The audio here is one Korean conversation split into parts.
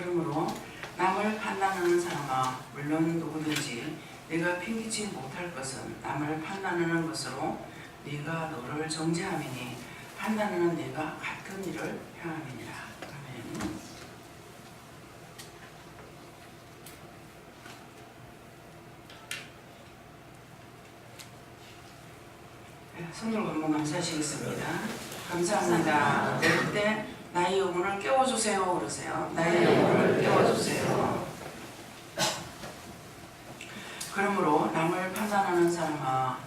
그러므로 남을 판단하는 사람아, 물론 누구든지 네가 핑계치 못할 것은 남을 판단하는 것으로 네가 너를 정죄함이니 판단하는 네가 같은 일을 행함이니라. 아멘. 손으로 한번 감사하시겠습니다. 감사합니다. 내릴 때 나의 영혼을 깨워주세요 그러세요. 나의 영혼을 깨워주세요. 그러므로 남을 판단하는 사람아,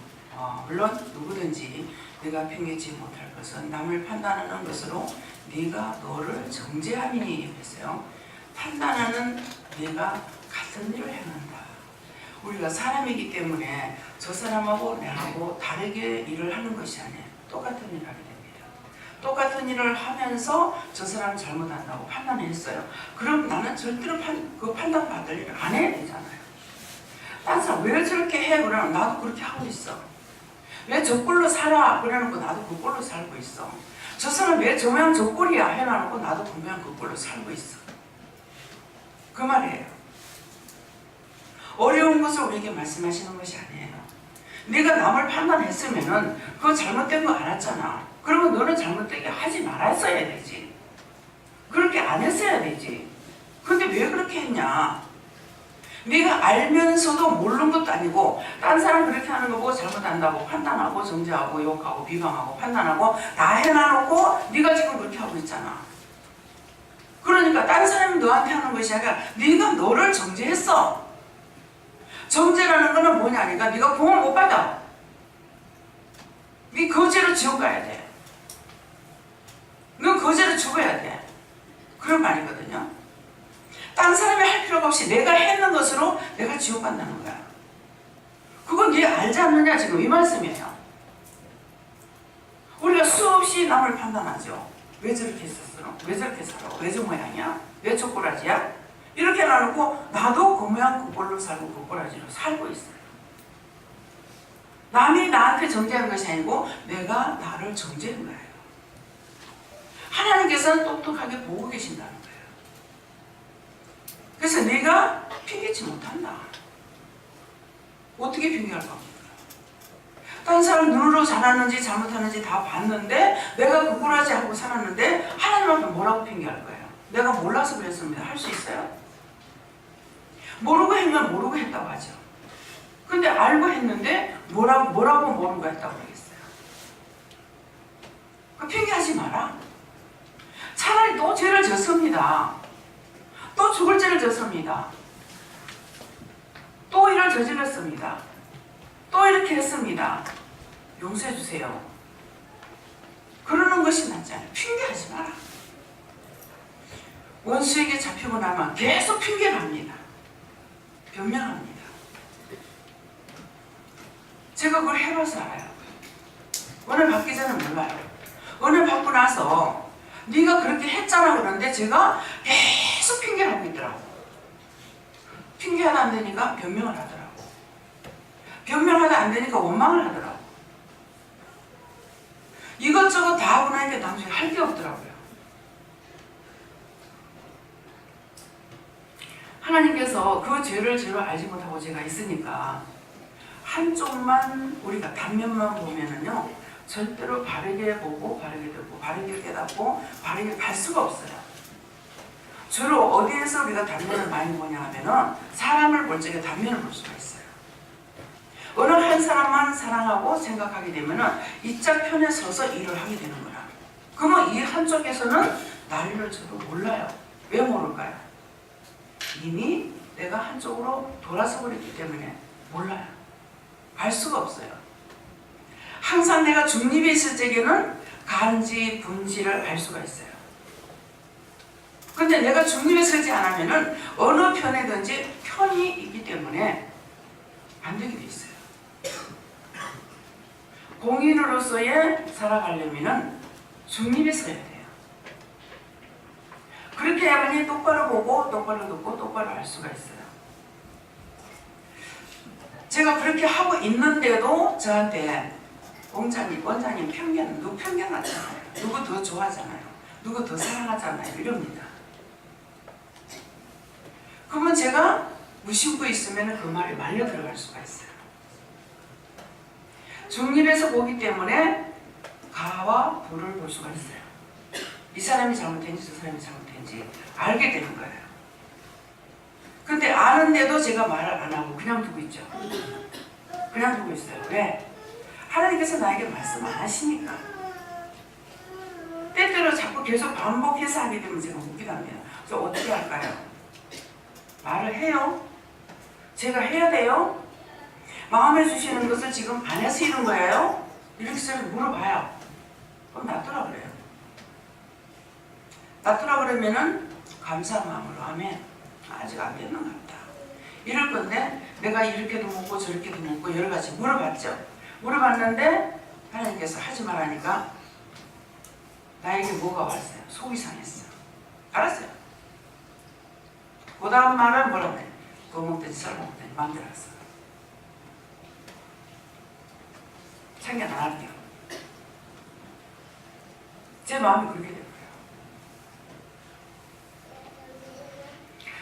물론 누구든지 네가 핑계치 못할 것은 남을 판단하는 것으로 네가 너를 정죄함이니 했어요. 판단하는 네가 같은 일을 행한다. 우리가 사람이기 때문에 저 사람하고 내하고 다르게 일을 하는 것이 아니에요. 똑같은 일을 하게 됩니다. 똑같은 일을 하면서 저 사람 잘못한다고 판단했어요. 그럼 나는 절대로 그 판단받을 일을 안 해야 되잖아요. 딴 사람 왜 저렇게 해? 그러면 나도 그렇게 하고 있어. 왜 저 꼴로 살아? 그래놓고 나도 그 꼴로 살고 있어. 저 사람 왜 저 모양 저 꼴이야? 해놔놓고 나도 그 모양 그 꼴로 살고 있어. 그 말이에요. 어려운 것을 우리에게 말씀하시는 것이 아니에요. 네가 남을 판단했으면은 그거 잘못된 거 알았잖아. 그러면 너는 잘못되게 하지 말았어야 되지. 그렇게 안 했어야 되지. 근데 왜 그렇게 했냐? 네가 알면서도 모르는 것도 아니고 딴 사람 그렇게 하는 거 보고 잘못한다고 판단하고 정죄하고 욕하고 비방하고 판단하고 다 해놔놓고 네가 지금 그렇게 하고 있잖아. 그러니까 딴 사람이 너한테 하는 것이 아니라 네가 너를 정죄했어. 정죄라는 거는 뭐냐니까 네가 구원 못 받아. 네 거제로 지옥 가야 돼. 너 거제로 죽어야 돼. 그런 말이거든요. 딴 사람이 할 필요가 없이 내가 했는 것으로 내가 지옥 간다는 거야. 그건 네 알지 않느냐 지금 이 말씀이에요. 우리가 수없이 남을 판단하죠. 왜 저렇게 했었어? 왜 저렇게 살아? 왜 저 모양이야? 왜 저 꼬라지야? 이렇게 놔놓고 나도 그 모양 그 꼴로 살고 그 꼬라지로 살고 있어요. 남이 나한테 정죄한 것이 아니고 내가 나를 정죄한 거예요. 하나님께서는 똑똑하게 보고 계신다는 거예요. 그래서 내가 핑계치 못한다. 어떻게 핑계할 겁니까? 다른 사람 눈으로 잘하는지 잘못하는지 다 봤는데 내가 그 꼬라지 하고 살았는데 하나님한테 뭐라고 핑계할 거예요? 내가 몰라서 그랬습니다. 할 수 있어요? 모르고 했면 모르고 했다고 하죠. 근데 알고 했는데 뭐라고 모르고 했다고 하겠어요? 그 핑계하지 마라. 차라리 또 죄를 졌습니다. 또 죽을 죄를 졌습니다. 또 이를 저질렀습니다. 또 이렇게 했습니다. 용서해 주세요. 그러는 것이 낫지 않아요. 핑계하지 마라. 원수에게 잡히고 나면 계속 핑계를 합니다. 변명합니다. 제가 그걸 해봐서 알아요. 은혜 받기 전에 몰라요. 은혜 받고 나서 네가 그렇게 했잖아 그러는데 제가 계속 핑계를 하고 있더라고. 핑계하다 안 되니까 변명을 하더라고. 변명하다 안 되니까 원망을 하더라고. 이것저것 다 하고 나니까 나중에 할 게 없더라고요. 하나님께서 그 죄를 제대로 알지 못하고 제가 있으니까 한쪽만 우리가 단면만 보면은요 절대로 바르게 보고 바르게 듣고 바르게 깨닫고 바르게 갈 수가 없어요. 주로 어디에서 우리가 단면을 많이 보냐 하면은 사람을 볼 적에 단면을 볼 수가 있어요. 어느 한 사람만 사랑하고 생각하게 되면은 이짝 편에 서서 일을 하게 되는 거야. 그러면 이 한쪽에서는 난리를 쳐도 몰라요. 왜 모를까요? 이미 내가 한쪽으로 돌아서 버렸기 때문에 몰라요. 알 수가 없어요. 항상 내가 중립에 있을 적에는 간지, 분지를 알 수가 있어요. 근데 내가 중립에 서지 않으면은 어느 편에든지 편이 있기 때문에 안 되게 돼 있어요. 공인으로서의 살아가려면은 중립에 서야 돼요. 그렇게 해야만이 똑바로 보고 똑바로 듣고 똑바로 알 수가 있어요. 제가 그렇게 하고 있는데도 저한테 원장님 편견, 누구 편견하잖아요. 누구 더 좋아하잖아요. 누구 더 사랑하잖아요. 이럽니다. 그러면 제가 무심코 있으면 그 말에 말려 들어갈 수가 있어요. 중립에서 보기 때문에 가와 부를 볼 수가 있어요. 이 사람이 잘못했는지 저 사람이 잘못했는지 알게 되는 거예요. 근데 아는데도 제가 말을 안 하고 그냥 두고 있죠. 그냥 두고 있어요. 왜? 하나님께서 나에게 말씀 안 하시니까. 때때로 자꾸 계속 반복해서 하게 되면 제가 묻기도 합니다. 그래서 어떻게 할까요? 말을 해요? 제가 해야 돼요? 마음에 주시는 것을 지금 안 해서 이런 거예요? 이렇게 물어봐요. 그럼 놔두라 그래요. 놔두라 그러면은 감사한 마음으로 하면 아직 안 되는 것 같다. 이럴 건데 내가 이렇게도 묻고 저렇게도 묻고 여러 가지 물어봤죠. 물어봤는데 하나님께서 하지 말라니까 나에게 뭐가 왔어요? 속이 상했어. 알았어요. 그 다음 말은 뭐라고 해? 그거 먹든지 썰어 먹든지 마음대로 했어. 참견 안 할게요. 제 마음이 그렇게 돼요.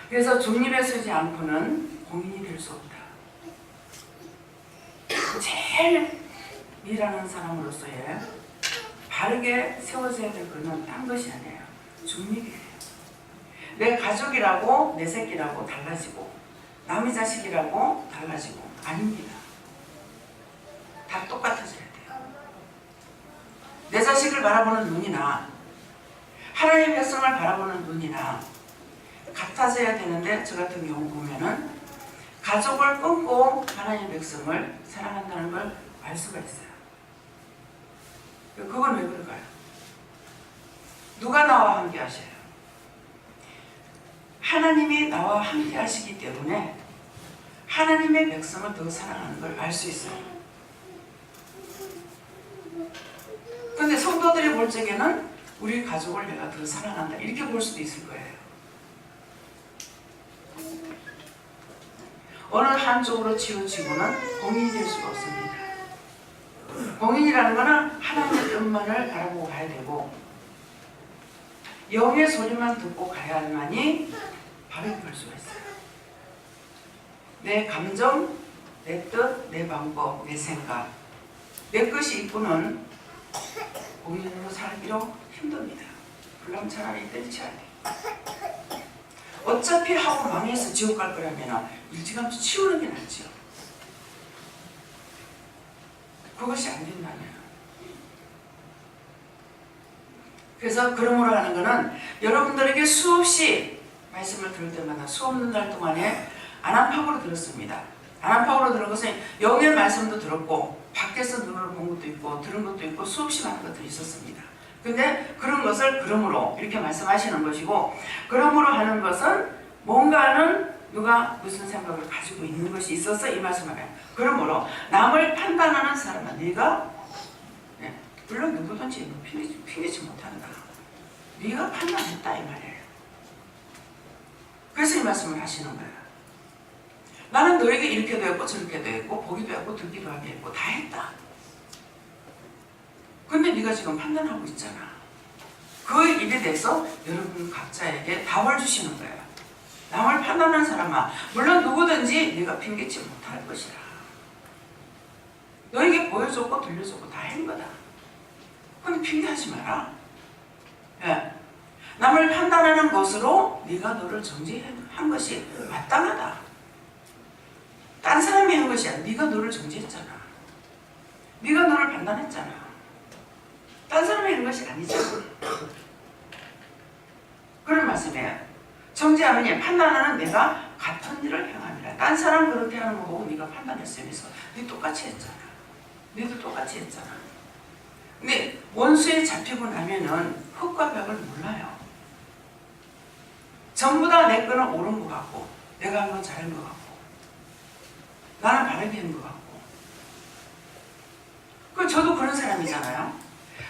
그래서 중립에 서지 않고는 공인이 될 수 없다. 제일 일하는 사람으로서의 바르게 세워져야 될 것은 딴 것이 아니에요. 중립이에요. 내 가족이라고 내 새끼라고 달라지고 남의 자식이라고 달라지고 아닙니다. 다 똑같아져야 돼요. 내 자식을 바라보는 눈이나 하나님의 백성을 바라보는 눈이나 같아져야 되는데 저 같은 경우 보면은 가족을 끊고 하나님의 백성을 사랑한다는 걸 알 수가 있어요. 그건 왜 그럴까요? 누가 나와 함께 하셔요? 하나님이 나와 함께 하시기 때문에 하나님의 백성을 더 사랑하는 걸 알 수 있어요. 근데 성도들이 볼 적에는 우리 가족을 내가 더 사랑한다 이렇게 볼 수도 있을 거예요. 어느 한쪽으로 치우치고는 공인이 될 수가 없습니다. 공인이라는 것은 하나님의 뜻만을 바라보고 가야 되고 영의 소리만 듣고 가야만이 바르게 갈 수가 있어요. 내 감정, 내 뜻, 내 방법, 내 생각 내 것이 있고는 공인으로 살기로 힘듭니다. 그럼 차라리 때려쳐야 돼요. 어차피 하고 망해서 지옥 갈 거라면 일찌감치 치우는 게 낫죠. 그것이 안 된다면. 그래서 그러므로 하는 것은 여러분들에게 수없이 말씀을 들을 때마다 수없는 날 동안에 안암팍으로 들었습니다. 안암팍으로 들은 것은 영의 말씀도 들었고 밖에서 눈으로 본 것도 있고 들은 것도 있고 수없이 많은 것들이 있었습니다. 근데 그런 것을 그러므로 이렇게 말씀하시는 것이고 그러므로 하는 것은 뭔가는 누가 무슨 생각을 가지고 있는 것이 있어서 이 말씀을 해요. 그러므로 남을 판단하는 사람은 네가 물론 누구든지 피하지 못한다. 네가 판단했다 이 말이에요. 그래서 이 말씀을 하시는 거예요. 나는 너에게 이렇게도 했고 저렇게도 했고 보기도 했고 듣기도 하게 했고 다 했다. 근데 네가 지금 판단하고 있잖아. 그 일에 대해서 여러분 각자에게 답을 주시는 거예요. 남을 판단하는 사람아 물론 누구든지 네가 핑계치 못할 것이라. 너에게 보여줬고 들려줬고 다 한 거다. 근데 핑계하지 마라. 예. 남을 판단하는 것으로 네가 너를 정죄한 것이 마땅하다. 딴 사람이 한 것이 아니라 네가 너를 정죄했잖아. 네가 너를 판단했잖아. 딴 사람이 한 것이 아니잖아. 그런 말씀이에요. 정죄하느니 판단하는 내가 같은 일을 행하니라. 딴 사람 그렇게 하는 거 보고 네가 판단했으면서 네 똑같이 했잖아. 너도 똑같이 했잖아. 근데 원수에 잡히고 나면은 흙과 벽을 몰라요. 전부 다 내 거는 옳은 것 같고 내가 한 건 잘한 것 같고 나는 바르게 한 것 같고 그 저도 그런 사람이잖아요.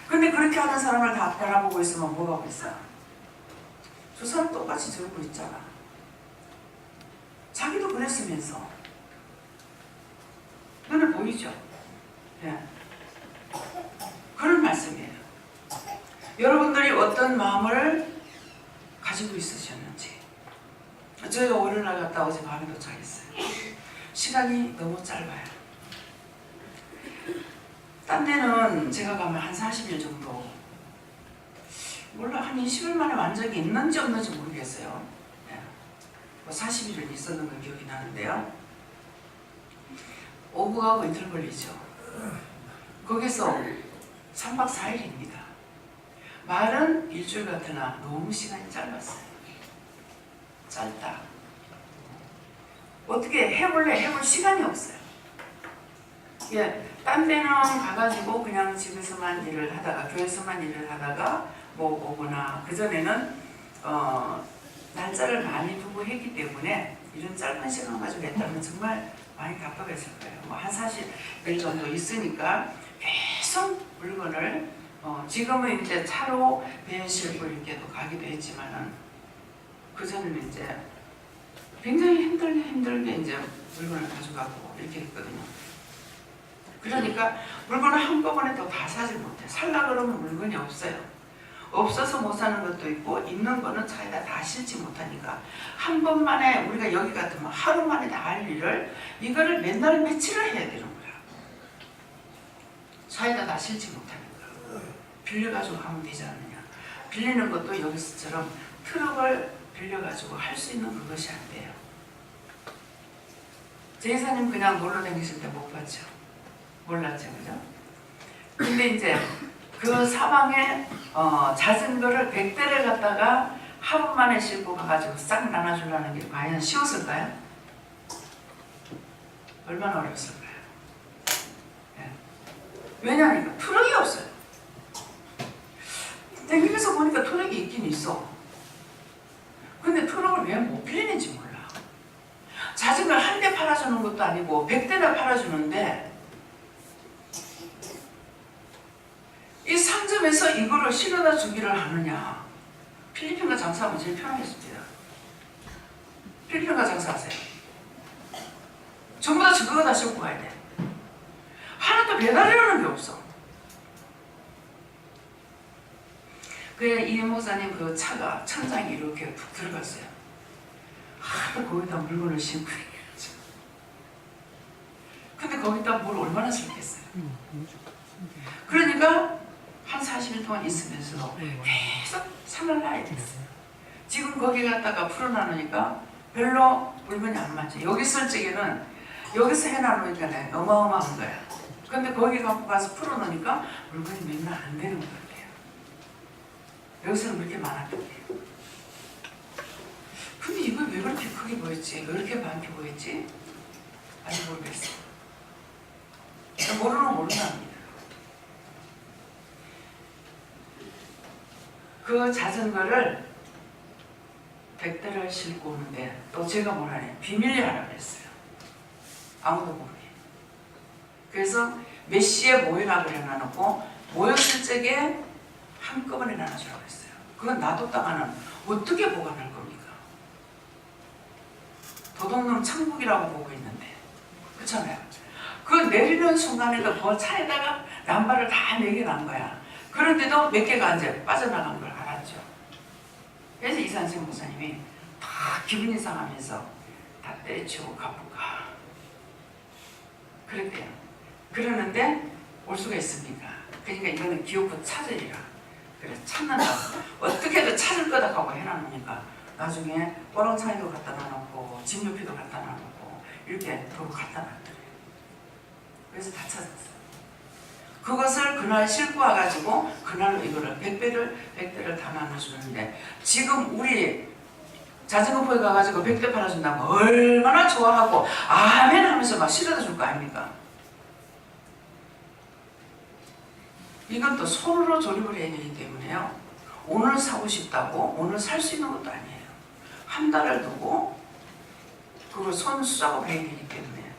근데 그렇게 하는 사람을 다 바라보고 있으면 뭐가 보겠어요? 저 사람 똑같이 저러고 있잖아. 자기도 그랬으면서 눈에 보이죠? 예. 그런 말씀이에요. 여러분들이 어떤 마음을 가지고 있으셨는지 저희가 월요일날 갔다 어제 밤에 도착했어요. 시간이 너무 짧아요. 딴 데는 제가 가면 한 40일 정도, 몰라 한 20일 만에 완전히 있는지 없는지 모르겠어요. 네. 뭐 40일은 있었는 걸 기억이 나는데요. 오후하고 이틀 걸리죠. 거기서 3박 4일입니다. 말은 일주일 같으나 너무 시간이 짧았어요. 짧다. 어떻게 해볼래 해볼 시간이 없어요. 예, 딴 데는 가가지고 그냥 집에서만 일을 하다가 교회에서만 일을 하다가 뭐 오거나 그전에는 날짜를 많이 두고 했기 때문에 이런 짧은 시간 가지고 했다면 정말 많이 답답했을 거예요. 뭐 한 40일 정도 있으니까 계속 물건을 지금은 이제 차로 배에 싣고 이렇게도 가기도 했지만은 그전에는 이제 굉장히 힘들게 이제 물건을 가져가고 이렇게 했거든요. 그러니까 물건을 한꺼번에 또 다 사지 못해. 살라 그러면 물건이 없어요. 없어서 못 사는 것도 있고 있는 거는 차에다 다 실지 못하니까 한 번만에 우리가 여기 같으면 하루 만에 다 할 일을 이거를 맨날 며칠을 해야 되는 거야. 차에다 다 실지 못하니까 빌려가지고 가면 되지 않느냐. 빌리는 것도 여기서처럼 트럭을 빌려가지고 할 수 있는 그것이 안 돼요. 제이사님 그냥 놀러 다니실 때 못 봤죠? 몰랐죠, 그죠? 근데 이제 그 사방에 자전거를 100대를 갖다가 하루 만에 싣고 가가지고 싹 나눠주려는 게 과연 쉬웠을까요? 얼마나 어려웠을까요? 네. 왜냐하니까 트럭이 없어요. 땡기면서 보니까 트럭이 있긴 있어. 근데 트럭을 왜 못 빌리는지 몰라. 자전거를 한 대 팔아주는 것도 아니고 100대나 팔아주는데 이 상점에서 이거를 실어다 주기를 하느냐. 필리핀과 장사하면 제일 편하겠습니다. 필리핀과 장사하세요. 전부 다 저거 다 싣고 가야 돼. 하나도 배달이라는 게 없어. 그래 이 목사님 그 차가 천장이 이렇게 푹 들어갔어요. 하도 거기다 물건을 싣고 있죠. 근데 거기다 뭘 얼마나 싣겠어요. 그러니까 한 40일 동안 있으면서 계속 산을 놔야 됐어요. 지금 거기 갔다가 풀어놔놓으니까 별로 물건이 안 맞죠. 여기 있을 적에는 여기서 해놔놓으니까 어마어마한 거야. 근데 거기 갖고 가서 풀어놓으니까 물건이 맨날 안 되는 거예요. 여기서는 그렇게 많았거든요. 근데 이거 왜 그렇게 크게 보였지? 왜 그렇게 많게 보였지? 아직 모르겠어요. 모르는 합니다. 그 자전거를 100대를 싣고 오는데 또 제가 뭐라네 비밀리 하라고 했어요. 아무도 모르게. 그래서 몇 시에 모이라고 해놔놓고 모였을 적에 한꺼번에 나눠주라고 했어요. 그건 놔뒀다가는 어떻게 보관할 겁니까? 도둑놈 천국이라고 보고 있는데 그렇잖아요. 그 내리는 순간에도 그 차에다가 남발을 다 매겨난 거야. 그런데도 몇 개가 이제 빠져나간 걸 알았죠. 그래서 이산생 목사님이 다 기분이 상하면서 다 때려치우고 갚을까 그랬대요. 그러는데 올 수가 있습니까? 그러니까 이거는 기어코 찾으리라. 그래 찾는다. 어떻게든 찾을 거다 하고 해놨으니까 나중에 꼬랑차이도 갖다 놔놓고 진료피도 갖다 놔놓고 이렇게 도로 갖다 놨더래요. 그래서 다 찾았어요. 그것을 그날 싣고 와가지고 그날로 이거를 100대를 다 나눠주는데 지금 우리 자전거포에 가가지고 100대 팔아준다고 얼마나 좋아하고 아멘 하면서 막 실어다 줄 거 아닙니까? 이건 또 손으로 조립을 해야 되기 때문에요. 오늘 사고 싶다고 오늘 살 수 있는 것도 아니에요. 한 달을 두고 그걸 손 수작업 해야 되기 때문에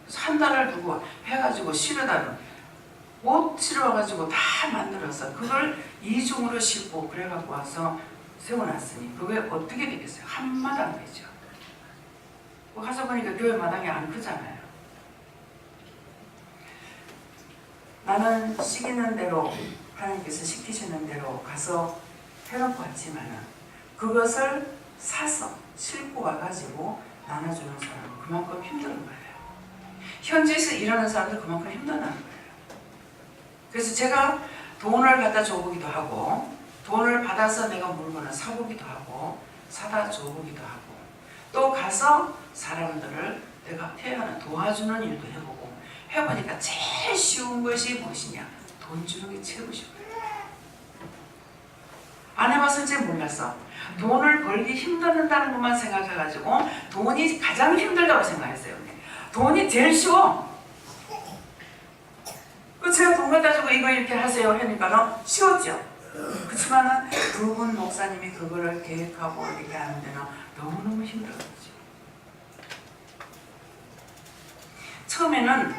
그래서 한 달을 두고 해가지고 실어다는 옷 실어가지고 다 만들어서 그걸 이중으로 싣고 그래갖고 와서 세워놨으니 그게 어떻게 되겠어요? 한 마당 되죠. 가서 보니까 교회 마당이 안 크잖아요. 나는 시키는 대로 하나님께서 시키시는 대로 가서 해놓고 왔지만은 그것을 사서 싣고 와가지고 나눠주는 사람은 그만큼 힘든 거예요. 현지에서 일하는 사람들 그만큼 힘들다는 거예요. 그래서 제가 돈을 갖다 줘보기도 하고 돈을 받아서 내가 물건을 사보기도 하고 사다 줘보기도 하고 또 가서 사람들을 내가 태어나 도와주는 일도 해보고 해보니까 제일 쉬운 것이 무엇이냐? 돈 주는 게 최고 쉬워요. 안 해봤을 줄 몰랐어. 돈을 벌기 힘들다는 것만 생각해가지고 돈이 가장 힘들다고 생각했어요. 돈이 제일 쉬워. 제가 돈 갖다 주고 이거 이렇게 하세요 하니까 쉬웠죠. 그렇지만은 두 분 목사님이 그거를 계획하고 이렇게 하는 데는 너무너무 힘들었죠. 처음에는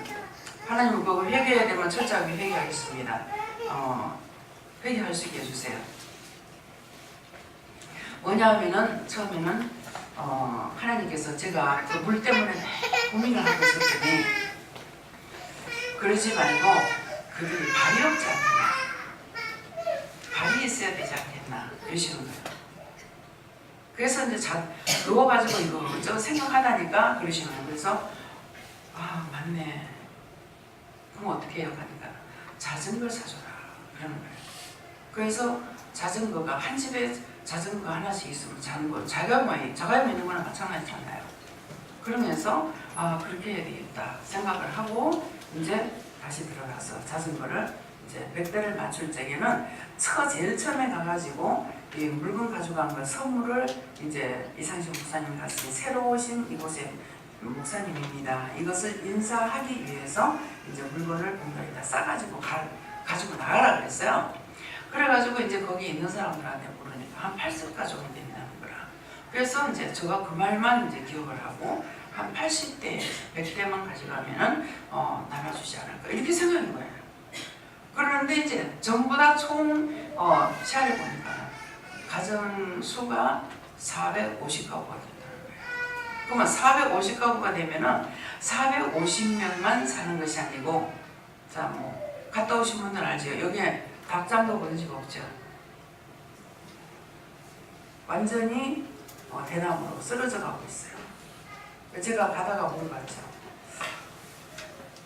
하나님 보고 회개해야 되면 철저하게 회개하겠습니다. 회개할 수 있게 해주세요. 뭐냐면은 처음에는 하나님께서 제가 그 물 때문에 고민을 하고 있었더니 그러지 말고 그들이 발이 없지 않느냐, 발이 있어야 되지 않겠나 이러시는 거예요. 그래서 이제 누워가지고 이거 저거 생각하다니까 그러시는 거예요. 그래서 맞네. 그럼 어떻게 해요? 하니까 자전거 사줘라 그러는 거예요. 그래서 자전거가 한 집에 자전거 하나씩 있으면 자가용 있는 거랑 마찬가지잖아요. 그러면서 그렇게 해야 되겠다 생각을 하고 이제 다시 들어가서 자전거를 이제 100대를 맞출 적에는 제일 처음에 가가지고 이 물건 가져간 거 선물을 이제 이상식 목사님이 갔으니 새로 오신 이곳에 목사님입니다. 이것을 인사하기 위해서 이제 물건을 공간에다 싸가지고 가지고 나가라 그랬어요. 그래가지고 이제 거기 있는 사람들한테 물으니까 한 80가 정도 된다는 거라. 그래서 이제 제가 그 말만 이제 기억을 하고 한 80대, 100대만 가져가면은 나눠주지 않을까 이렇게 생각인 거예요. 그런데 이제 전부 다 총 시야를 보니까 가정 수가 450가구가 된다는 거예요. 그러면 450가구가 되면은 450명만 사는 것이 아니고, 자 뭐 갔다 오신 분들 알죠? 여기에 닭장도 보는 집 없죠. 완전히 대나무로 쓰러져 가고 있어요. 제가 가다가 본 거 같죠.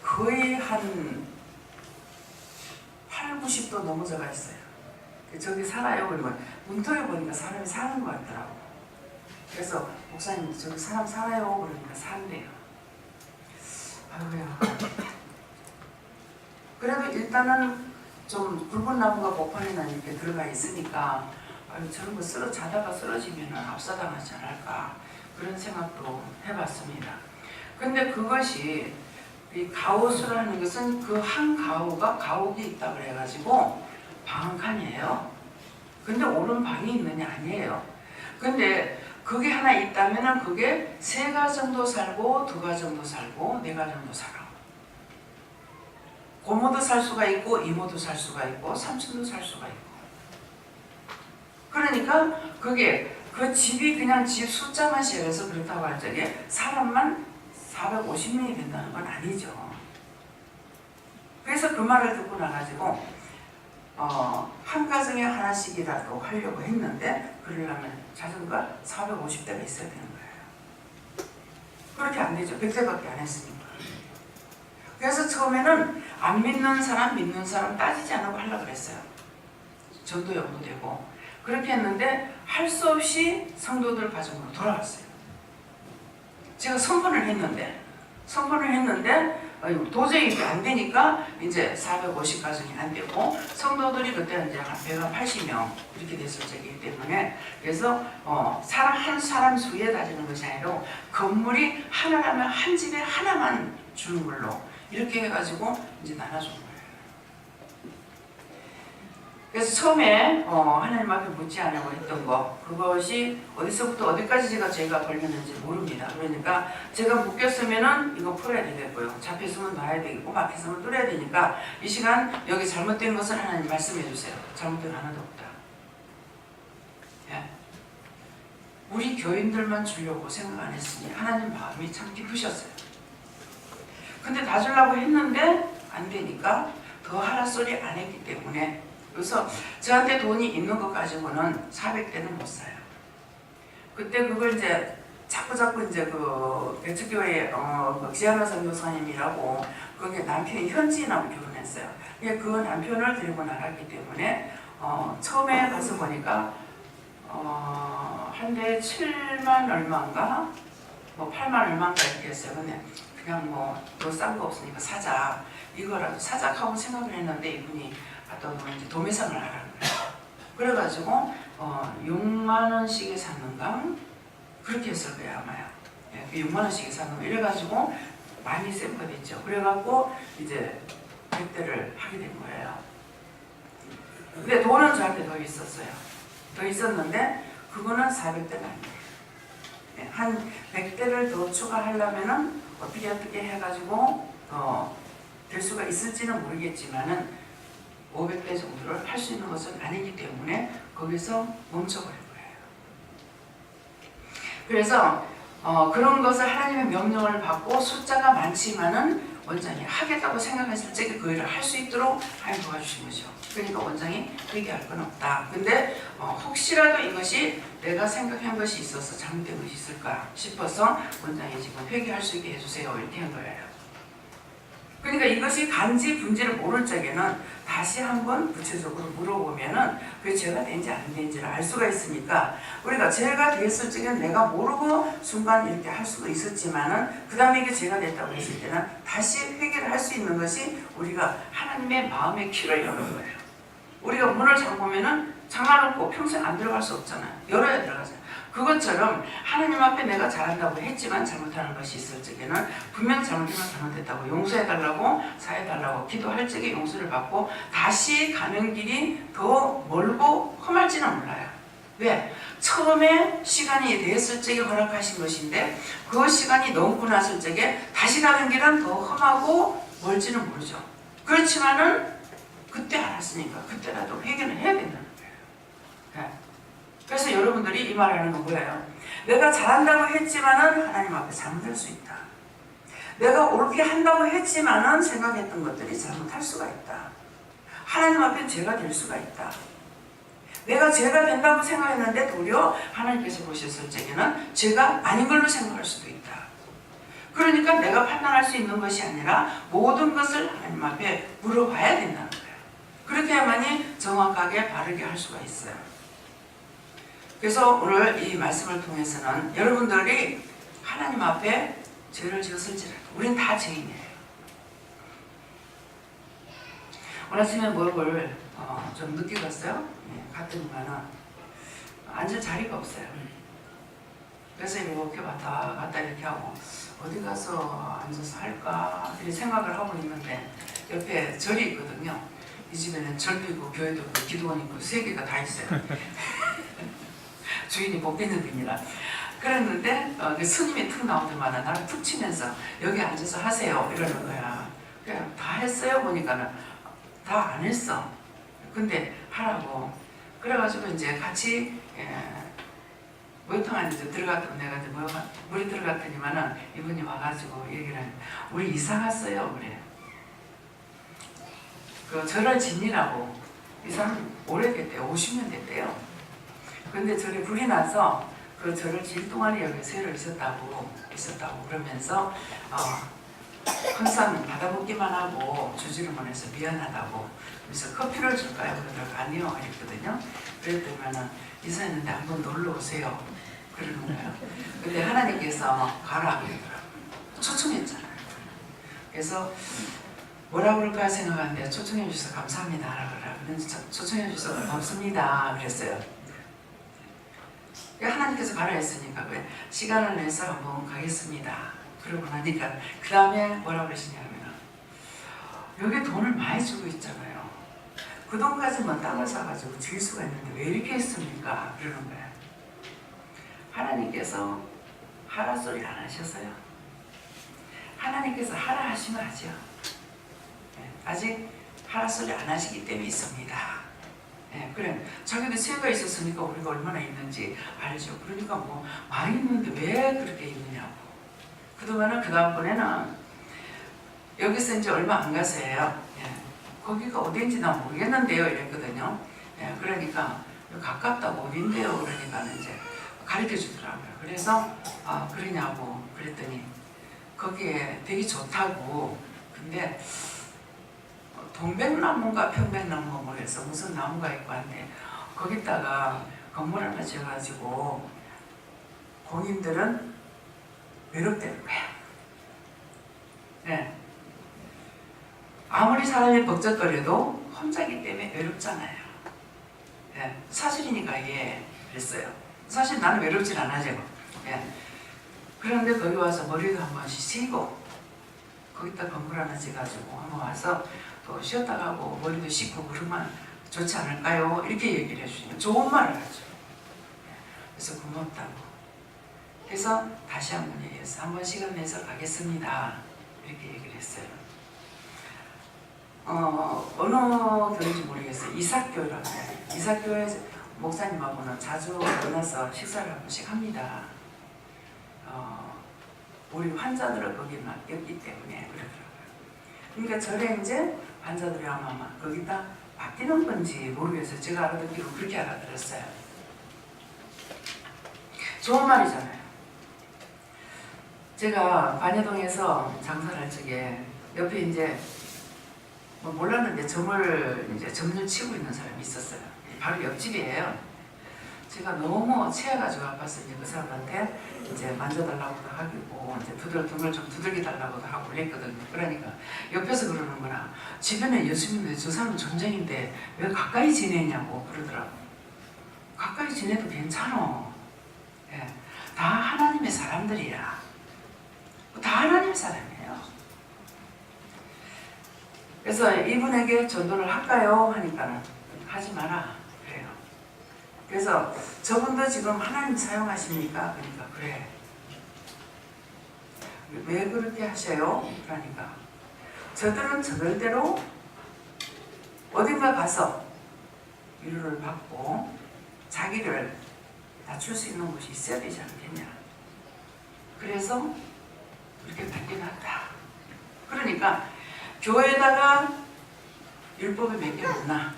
거의 한 8, 90도 넘어져가 있어요. 저기 살아요. 그러면 문턱에 보니까 사람이 사는 것 같더라고. 그래서 목사님 저기 사람 살아요. 그러니까 산대요. 아이고야. 그래도 일단은 좀 굵은 나무가 복판이나 이렇게 들어가 있으니까 저런 거 자다가 쓰러지면 압사당하지 않을까 그런 생각도 해봤습니다. 근데 그것이 이 가옥수라는 것은 그 한 가옥이 있다 그래가지고 방 한 칸이에요. 근데 옳은 방이 있느냐 아니에요. 근데 그게 하나 있다면은 그게 3가 정도 살고 2가 정도 살고 4가 정도 살아. 고모도 살 수가 있고 이모도 살 수가 있고 삼촌도 살 수가 있고. 그러니까 그게 그 집이 그냥 집 숫자만 시해서 그렇다고 할 적에 사람만 450명이 된다는 건 아니죠. 그래서 그 말을 듣고 나가지고 한 가정에 하나씩이라도 하려고 했는데 그러려면 자전거가 450대가 있어야 되는 거예요. 그렇게 안 되죠. 100대밖에 안 했으니까. 그래서 처음에는 안 믿는 사람 믿는 사람 따지지 않고 하려고 그랬어요. 전도 연구되고 그렇게 했는데 할 수 없이 성도들 가정으로 돌아갔어요. 제가 선포를 했는데 도저히 이게 안 되니까 이제 450 가정이 안 되고 성도들이 그때 이제 한 180명 이렇게 됐을 적이기 때문에 그래서 한 사람 수에 따지는 것이 아니라 건물이 하나라면 한 집에 하나만 주는 걸로 이렇게 해가지고 이제 나눠준 거예요. 그래서 처음에 하나님 앞에 묻지 않으려고 했던 거 그것이 어디서부터 어디까지 제가 걸렸는지 모릅니다. 그러니까 제가 묶였으면은 이거 풀어야 되겠고요. 잡혔으면 놔야 되겠고 막혔으면 뚫어야 되니까 이 시간 여기 잘못된 것을 하나님 말씀해 주세요. 잘못된 거 하나도 없다. 예. 우리 교인들만 주려고 생각 안 했으니 하나님 마음이 참 기쁘셨어요. 근데 다 주려고 했는데 안 되니까 더 하라 소리 안 했기 때문에 그래서 저한테 돈이 있는 것 가지고는 400대는 못 사요. 그때 그걸 이제 자꾸 이제 그 개척교회 그 지하나 선교사님이라고 거기 남편이 현지인하고 결혼했어요. 그 남편을 데리고 나갔기 때문에 처음에 가서 보니까 한 대에 7만 얼마인가 뭐 8만 얼마인가 이렇게 했어요. 근데 그냥 뭐 더 싼 거 없으니까 사자, 이거라도 사자하고 생각을 했는데 이분이 또 이제 도매상을 하라는 거예요. 그래가지고 6만 원씩에 샀는가 그렇게 했을 거예요 아마요. 6만 원씩에 샀는가 이래가지고 많이 샘거 됐죠. 그래갖고 이제 100대를 하게 된 거예요. 근데 돈은 저한테 더 있었어요. 더 있었는데 그거는 400대가 아니에요. 한 100대를 더 추가하려면은 어떻게 해가지고 될 수가 있을지는 모르겠지만은 500대 정도를 할 수 있는 것은 아니기 때문에 거기서 멈춰버린 거예요. 그래서 그런 것을 하나님의 명령을 받고 숫자가 많지만은 원장이 하겠다고 생각했을 때 그 일을 할 수 있도록 하나님 도와주신 거죠. 그러니까 원장이 회개할 건 없다. 근데 혹시라도 이것이 내가 생각한 것이 있어서 잘못된 것이 있을까 싶어서 원장이 지금 회개할 수 있게 해주세요 이렇게 한 거예요. 그러니까 이것이 간지 분지를 모를 적에는 다시 한번 구체적으로 물어보면은 그게 죄가 된지 안 된지를 알 수가 있으니까 우리가 죄가 됐을 적에는 내가 모르고 순간 이렇게 할 수도 있었지만은 그 다음에 이게 죄가 됐다고 했을 때는 다시 회개를 할 수 있는 것이 우리가 하나님의 마음의 키를 여는 거예요. 우리가 문을 잠그면은 잠가놓고 평생 안 들어갈 수 없잖아요. 열어야 들어가잖아요. 그것처럼 하나님 앞에 내가 잘한다고 했지만 잘못하는 것이 있을 적에는 분명 잘못하면 잘못했다고 용서해달라고 사해달라고 기도할 적에 용서를 받고 다시 가는 길이 더 멀고 험할지는 몰라요. 왜? 처음에 시간이 됐을 적에 허락하신 것인데 그 시간이 넘고 났을 적에 다시 가는 길은 더 험하고 멀지는 모르죠. 그렇지만은 그때 알았으니까 그때라도 회개는 해야 된다는 거예요. 네. 그래서 여러분들이 이 말을 하는 건 뭐예요? 내가 잘한다고 했지만은 하나님 앞에 잘못할 수 있다. 내가 옳게 한다고 했지만은 생각했던 것들이 잘못할 수가 있다. 하나님 앞에 죄가 될 수가 있다. 내가 죄가 된다고 생각했는데 도리어 하나님께서 보셨을 적에는 죄가 아닌 걸로 생각할 수도 있다. 그러니까 내가 판단할 수 있는 것이 아니라 모든 것을 하나님 앞에 물어봐야 된다는 거예요. 그렇게 해야만이 정확하게 바르게 할 수가 있어요. 그래서 오늘 이 말씀을 통해서는 여러분들이 하나님 앞에 죄를 지었을지라도 우린 다 죄인이에요. 오늘 아침에 목욕을 좀 늦게 갔어요. 갔더니만은 앉을 자리가 없어요. 그래서 이렇게 왔다 갔다 이렇게 하고 어디 가서 앉아서 할까 이렇게 생각을 하고 있는데 옆에 절이 있거든요. 이 집에는 절도 있고 교회도 있고 기도원 있고 세 개가 다 있어요. 주인이 못 뵙는 데입니다. 그랬는데 그 스님이 툭 나오더만 나를 툭 치면서 여기 앉아서 하세요 이러는 거야. 그냥 다 했어요 보니까는 다 안 했어. 근데 하라고. 그래가지고 이제 같이 목욕탕 안에 들어갔더니 내가 이제 물에 들어갔더니만은 이분이 와가지고 얘기를 하는 우리 이사 갔어요 그래. 그 절을 지니라고 이 사람 오래됐대요. 50년 됐대요. 근데 절에 불이 나서 그 절을 질 동안에 여기 새로 있었다고 그러면서 항상 받아먹기만 하고 주지를만 해서 미안하다고 그래서 커피를 줄까요? 그러더라고 아니요 이랬거든요. 그랬더니만은 이사했는데 한번 놀러 오세요 그러는 거예요. 근데 하나님께서 가라 그러더라고요. 초청했잖아요. 그래서 뭐라 그럴까 생각하는데 초청해 주셔서 감사합니다. 그래서 초청해 주셔서 고맙습니다. 그랬어요. 하나님께서 가라 했으니까 왜 시간을 내서 한번 가겠습니다. 그러고 나니까 그 다음에 뭐라 그러시냐면 여기 돈을 많이 주고 있잖아요. 그 돈 가지면 땅을 사가지고 질 수가 있는데 왜 이렇게 했습니까? 그러는 거예요. 하나님께서 하라 소리 안 하셨어요. 하나님께서 하라 하시면 하죠. 아직 하라 소리 안 하시기 때문에 있습니다. 그래 자기도 죄가 있었으니까 우리가 얼마나 있는지 알죠. 그러니까 뭐 많이 있는데 왜 그렇게 있느냐고. 그동안은 그 다음번에는 여기서 이제 얼마 안 가서예요. 거기가 어딘지 나 모르겠는데요 이랬거든요. 그러니까 가깝다고 어딘데요 그러니까 이제 가르쳐 주더라고요. 그래서 그러냐고 그랬더니 거기에 되게 좋다고. 근데 동백나무인가 평백나무가 모르겠어. 무슨 나무가 있고 한데 거기다가 건물 하나 지어가지고 공인들은 외롭다는 거야. 네. 아무리 사람이 벅적거려도 혼자기 때문에 외롭잖아요. 네. 사실이니까 이게 그랬어요. 사실 나는 외롭진 않아죠. 네. 그런데 거기 와서 머리도 한 번씩 씻고 거기다 건물 하나 지어가지고 한번 와서 또 쉬었다 가고 머리도 씻고 그러면 좋지 않을까요? 이렇게 얘기를 해주시면 좋은 말을 하죠. 그래서 고맙다고. 그래서 다시 한번 얘기했어요. 한번 시간 내서 가겠습니다. 이렇게 얘기를 했어요. 어느 교회인지 모르겠어요. 이삭교라고 해요. 이삭교회 목사님하고는 자주 만나서 식사를 한 번씩 합니다. 우리 환자들을 거기에 맡겼기 때문에 그러더라고요. 그러니까 저래 이제 환자들이 아마 거기다 맡기는 건지 모르겠어요. 제가 알아듣기로 그렇게 알아들었어요. 좋은 말이잖아요. 제가 관여동에서 장사를 할 적에 옆에 이제 뭐 몰랐는데 점을 치고 있는 사람이 있었어요. 바로 옆집이에요. 제가 너무 체해가지고 아파서 이제 그 사람한테 이제 만져달라고도 하고 이제 등을 좀 두들겨 달라고도 하고 그랬거든요. 그러니까 옆에서 그러는 거나 주변에 예수님인데 저 사람은 전쟁인데 왜 가까이 지내냐고 그러더라고. 가까이 지내도 괜찮아. 예. 다 하나님의 사람들이야. 다 하나님의 사람이에요. 그래서 이분에게 전도를 할까요? 하니까는 하지 마라 그래요. 그래서 저분도 지금 하나님 사용하십니까? 그러니까 그래. 왜 그렇게 하셔요? 그러니까 저들은 저들대로 어딘가 가서 위로를 받고 자기를 낮출 수 있는 곳이 있어야 되지 않겠냐. 그래서 그렇게 맡겨놨다. 그러니까 교회에다가 율법을 몇 개 놓나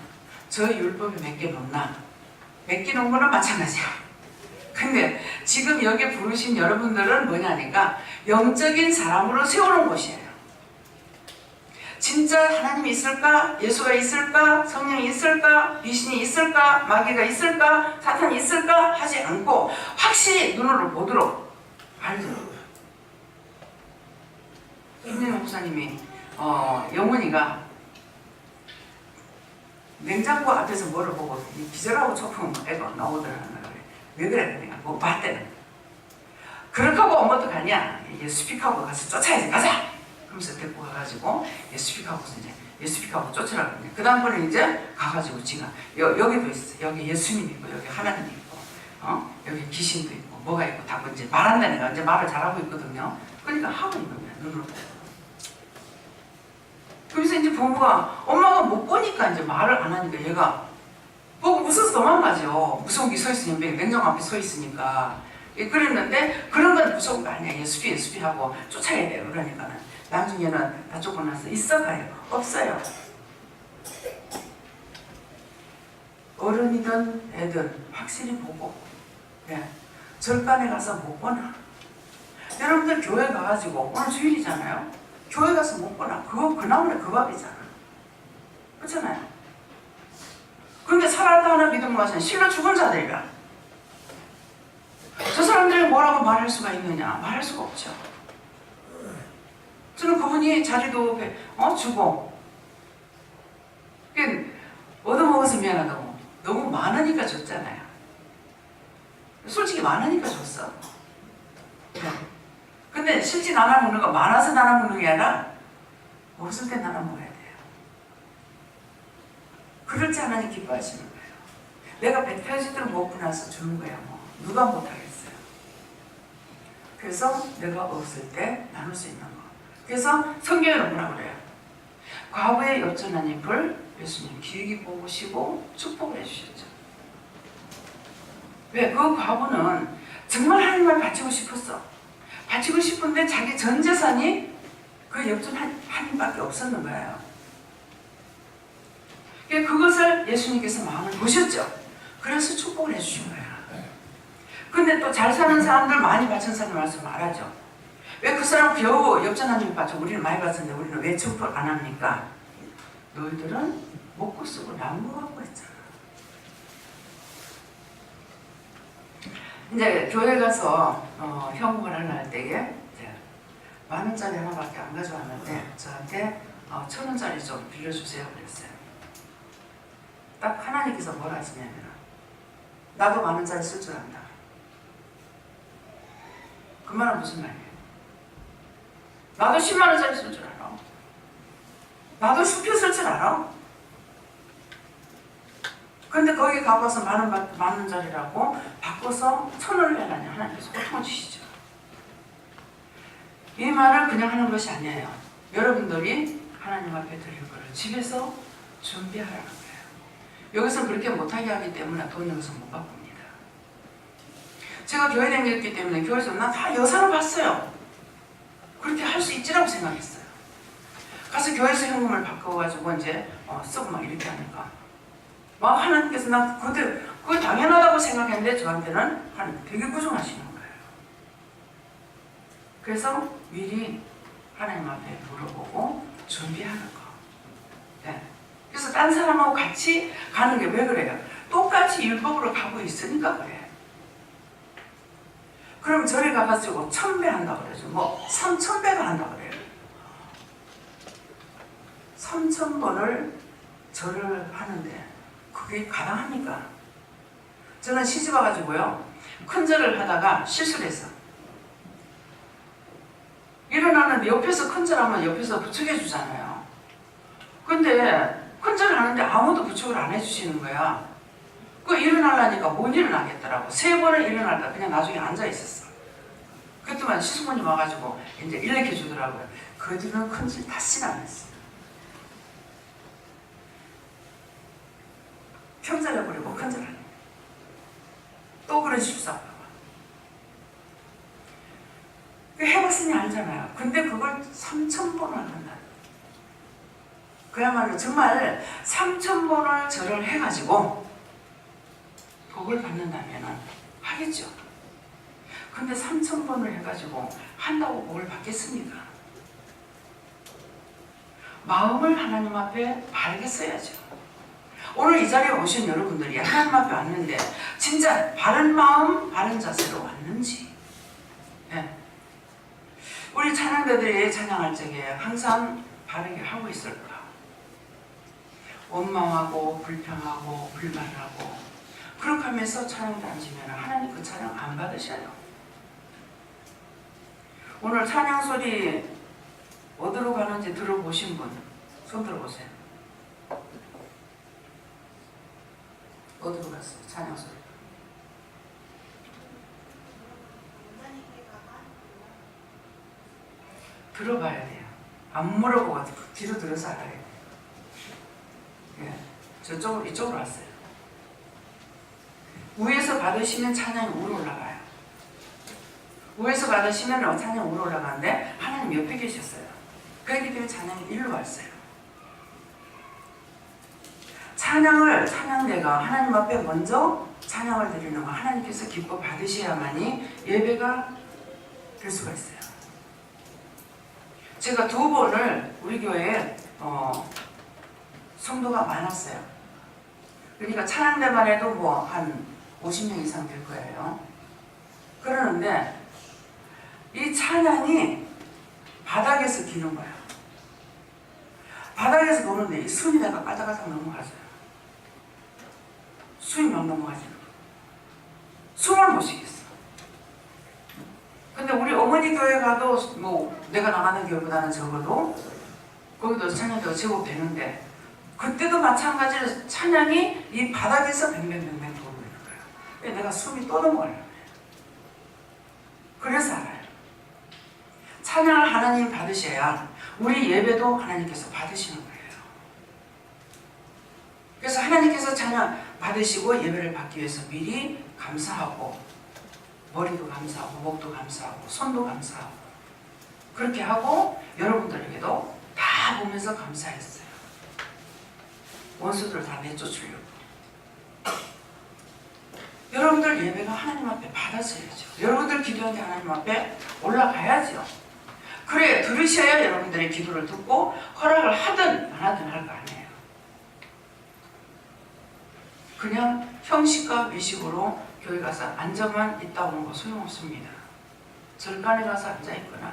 저 율법을 몇 개 놓나 맡기는 거는 마찬가지야. 근데 지금 여기 부르신 여러분들은 뭐냐니까 영적인 사람으로 세우는 곳이에요. 진짜 하나님이 있을까? 예수가 있을까? 성령이 있을까? 귀신이 있을까? 마귀가 있을까? 사탄이 있을까? 하지 않고 확실히 눈으로 보도록 알도록. 김민호 목사님이 영훈이가 냉장고 앞에서 뭐를 보고 기절하고 초풍 애가 나오더라는 거예요. 왜 그래? 그러니까 뭐 봤대는. 그렇게 하고 오면 어떡하냐? 이게 스픽하고 가서 쫓아야지. 가자! 그러면서 데리고 가가지고 스픽하고서 이제 스픽하고 쫓으라고. 그 다음번에 이제 가가지고 지가 여기도 있어. 여기 예수님 있고 여기 하나님 있고 여기 귀신도 있고 뭐가 있고 다 이제 말한다는 거. 이제 말을 잘하고 있거든요. 그러니까 하고 있는 거야. 눈으로. 그래서 이제 부모가 엄마가 못 보니까 이제 말을 안 하니까 얘가 보고 무서워서 도망가죠. 무서운 게 서 있으니까 냉장고 앞에 서 있으니까. 그랬는데 그런 건 무서운 거 아니야. 예수피 하고 쫓아야 돼요. 그러니까는 나중에는 다 쫓고 나서 있어가요. 없어요. 어른이든 애든 확실히 보고. 네. 절간에 가서 못 보나. 여러분들 교회 가가지고 오늘 주일이잖아요. 교회 가서 못 보나? 그 나물에 그 밥이잖아. 그렇잖아요. 그런데 살았다 하나 믿음으로 하시는 실로 죽은 자들이라. 저 사람들이 뭐라고 말할 수가 있느냐? 말할 수가 없죠. 저는 그분이 자리도 주고 얻어먹어서 미안하다고 너무 많으니까 줬잖아요. 솔직히 많으니까 줬어. 근데 실제 나눠 먹는 거 많아서 나눠 먹는 게 아니라 없을 때 나눠 먹어야 돼요. 그럴 때 하나님 기뻐하시는 거예요. 내가 배 터지도록 먹고 나서 주는 거야. 뭐 누가 못하겠어요. 그래서 내가 없을 때 나눌 수 있는 거. 그래서 성경에는 뭐라 그래요? 과부의 엽전한 잎을 예수님 기획이 뽑으시고 축복을 해주셨죠. 왜? 그 과부는 정말 하나님을 바치고 싶었어. 바치고 싶은데 자기 전 재산이 그 엽전 한 입밖에 없었는 거예요. 그것을 예수님께서 마음을 보셨죠. 그래서 축복을 해주신 거예요. 근데 또 잘 사는 사람들, 많이 바친 사람 말씀 알았죠? 왜 그 사람 겨우 엽전 한 입 바쳐? 우리는 많이 바쳤는데 우리는 왜 청포 안 합니까? 너희들은 먹고 쓰고 남고 갖고 했잖아. 이제 교회 가서 현금을 하나 할 때에 10,000원짜리 하나밖에 안 가져왔는데 저한테 1,000원짜리 좀 빌려주세요 그랬어요. 딱 하나님께서 뭐라 하시냐면 나도 10,000원짜리 쓸 줄 안다. 그 말은 무슨 말이에요? 나도 100,000원짜리 쓸 줄 알아. 나도 수표 쓸 줄 알아. 근데 거기 가봐서 10,000원짜리라고 바꿔서 1,000원을 내라니 하나님께서 고통을 주시죠. 이 말을 그냥 하는 것이 아니에요. 여러분들이 하나님 앞에 드릴 것을 집에서 준비하라는 거예요. 여기서 그렇게 못하게 하기 때문에 돈 여기서 못 바꿉니다. 제가 교회 다녔기 때문에 교회에서 난 다 여사로 봤어요. 그렇게 할 수 있지라고 생각했어요. 가서 교회에서 현금을 바꿔가지고 이제 쓰고 막 이렇게 하니까 막 하나님께서 난 그게 당연하다고 생각했는데 저한테는 하나님 되게 부정하시는 거예요. 그래서 미리 하나님 앞에 물어보고 준비하는 거. 네. 그래서 딴 사람하고 같이 가는 게 왜 그래요? 똑같이 율법으로 가고 있으니까 그래. 그럼 절에 가가지고 1,000배 한다 그러죠. 뭐 3,000배도 한다 그래요. 3,000번을 절을 하는데 그게 가능합니까? 저는 시집 와가지고요. 큰 절을 하다가 실수를 했어. 일어나는데 옆에서 큰 절하면 옆에서 부축해 주잖아요. 근데 큰 절을 하는데 아무도 부축을 안 해주시는 거야. 그 일어나려니까 못 일어나겠더라고. 3번을 일어나다 그냥 나중에 앉아 있었어. 그때만 시숙모님 와가지고 이제 일으켜 주더라고요. 그 뒤로는 큰 절 다시는 안 했어. 평절해버리고 큰 절 안 해. 또 그런 실수하고. 해봤으니 알잖아요. 근데 그걸 3,000번을 한다. 그야말로 정말 3,000번을 절을 해가지고 복을 받는다면 하겠죠. 근데 3,000번을 해가지고 한다고 복을 받겠습니까? 마음을 하나님 앞에 바르게 써야죠. 오늘 이 자리에 오신 여러분들이 하나님 앞에 왔는데 진짜 바른 마음, 바른 자세로 왔는지. 네. 우리 찬양대들이 찬양할 적에 항상 바르게 하고 있을까? 원망하고 불평하고 불만하고 그렇게 하면서 찬양 던지면 하나님 그 찬양 안 받으셔요. 오늘 찬양 소리 어디로 가는지 들어보신 분 손 들어보세요. 어디로 갔어요? 찬양 소리. 들어봐야 돼요. 안 물어보고 뒤로 들어서 알아야 돼요. 예, 저쪽으로 이쪽으로 왔어요. 위에서 받으시면 찬양이 위로 올라가요. 위에서 받으시면 찬양이 위로 올라가는데 하나님 옆에 계셨어요. 그렇기 때문에 찬양이 일로 왔어요. 찬양대가 하나님 앞에 먼저 찬양을 드리는 거 하나님께서 기뻐 받으셔야만이 예배가 될 수가 있어요. 제가 2번을 우리 교회에 성도가 많았어요. 그러니까 찬양대만 해도 뭐 한 50명 이상 될 거예요. 그러는데 이 찬양이 바닥에서 기는 거야. 바닥에서 노는데 이 숨이 내가 까닥까닥 넘어가져요. 숨이 막 넘어가지는 거야. 숨을 못 쉬겠어. 근데 우리 어머니 교회 가도 뭐 내가 나가는 교회보다는 적어도 거기도 찬양대가 제법 되는데 그때도 마찬가지로 찬양이 이 바닥에서 뱅뱅뱅뱅 돌고 있는 거예요. 근데 내가 숨이 또 넘어가려고 해요. 그래서 알아요. 찬양을 하나님 받으셔야 우리 예배도 하나님께서 받으시는 거예요. 그래서 하나님께서 찬양 받으시고 예배를 받기 위해서 미리 감사하고 머리도 감사하고 목도 감사하고 손도 감사하고 그렇게 하고 여러분들에게도 다 보면서 감사했어요. 원수들을 다 내쫓으려고. 여러분들 예배가 하나님 앞에 받아져야죠. 여러분들 기도할 때 하나님 앞에 올라가야죠. 그래 들으셔야 여러분들의 기도를 듣고 허락을 하든 안 하든 할 거 아니에요. 그냥 형식과 미식으로 교회 가서 앉아만 있다 오는 거 소용없습니다. 절간에 가서 앉아있거나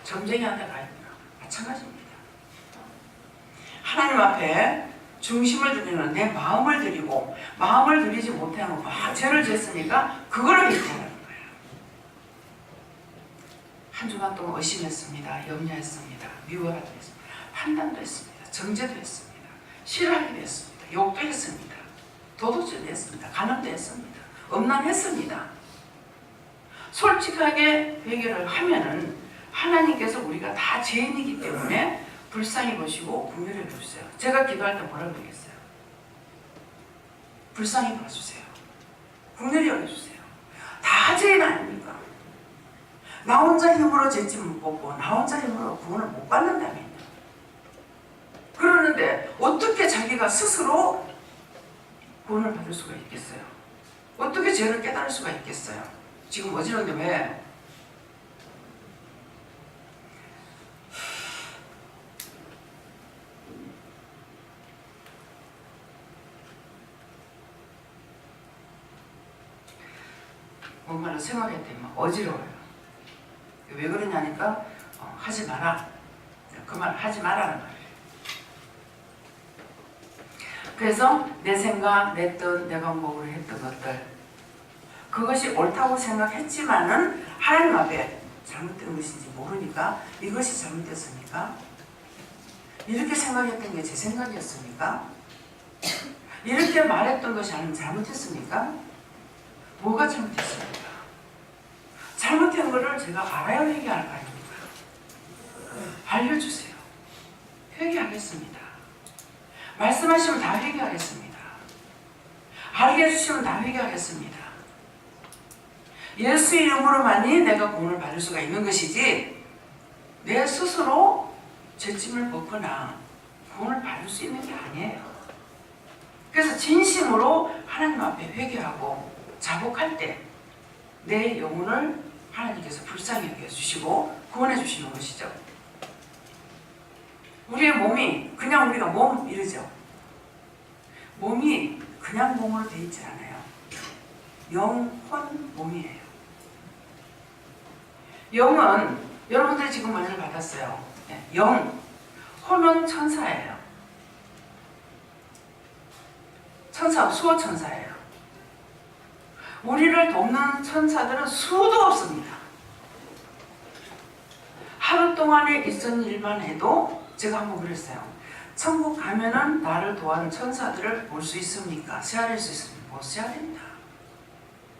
점쟁이한테 가있거나 마찬가지입니다. 하나님 앞에 중심을 드리는 내 마음을 드리고 마음을 드리지 못하고 막 죄를 지었으니까 그거를 회개하는 거예요. 한 주간 동안 의심했습니다. 염려했습니다. 미워하기도 했습니다. 판단도 했습니다. 정죄도 했습니다. 싫어하기도 했습니다. 욕도 했습니다. 도둑질도 했습니다. 간음도 했습니다. 음란했습니다. 솔직하게 회개를 하면은 하나님께서 우리가 다 죄인이기 때문에 불쌍히 보시고 긍휼히 여겨주세요. 제가 기도할 때 뭐라고 그러겠어요? 불쌍히 봐주세요. 긍휼히 여겨주세요. 다 죄인 아닙니까? 나 혼자 힘으로 죄짐 못 벗고 나 혼자 힘으로 구원을 못 받는다면요. 그러는데 어떻게 자기가 스스로 구원을 받을 수가 있겠어요? 어떻게 죄를 깨달을 수가 있겠어요? 지금 어지러운데 왜? 뭔가를 생각할 때 막 어지러워요. 왜 그러냐니까 하지 마라. 그 말 하지 마라는 말이에요. 그래서 내 생각, 내 뜻, 내가 목으로 했던 것들 그것이 옳다고 생각했지만은 하나님 앞에 잘못된 것인지 모르니까 이것이 잘못됐습니까? 이렇게 생각했던 게 제 생각이었습니까? 이렇게 말했던 것이 아니면 잘못했습니까? 뭐가 잘못했습니까? 잘못된 것을 제가 알아야 회개할 거 아닙니까? 알려주세요. 회개하겠습니다. 말씀하시면 다 회개하겠습니다. 알게 해주시면 다 회개하겠습니다. 예수 이름으로만이 내가 구원을 받을 수가 있는 것이지 내 스스로 죄짐을 벗거나 구원을 받을 수 있는 게 아니에요. 그래서 진심으로 하나님 앞에 회개하고 자복할 때 내 영혼을 하나님께서 불쌍히 여겨주시고 구원해 주시는 것이죠. 우리의 몸이 그냥 우리가 몸 이러죠. 몸이 그냥 몸으로 되어 있지 않아요. 영혼 몸이에요. 영은 여러분들이 지금 은혜를 받았어요. 영, 혼은 천사예요. 천사, 수호 천사예요. 우리를 돕는 천사들은 수도 없습니다. 하루 동안에 있은 일만 해도 제가 한번 그랬어요. 천국 가면은 나를 도와는 천사들을 볼 수 있습니까? 세아릴 수 있습니까? 못 세아립니다.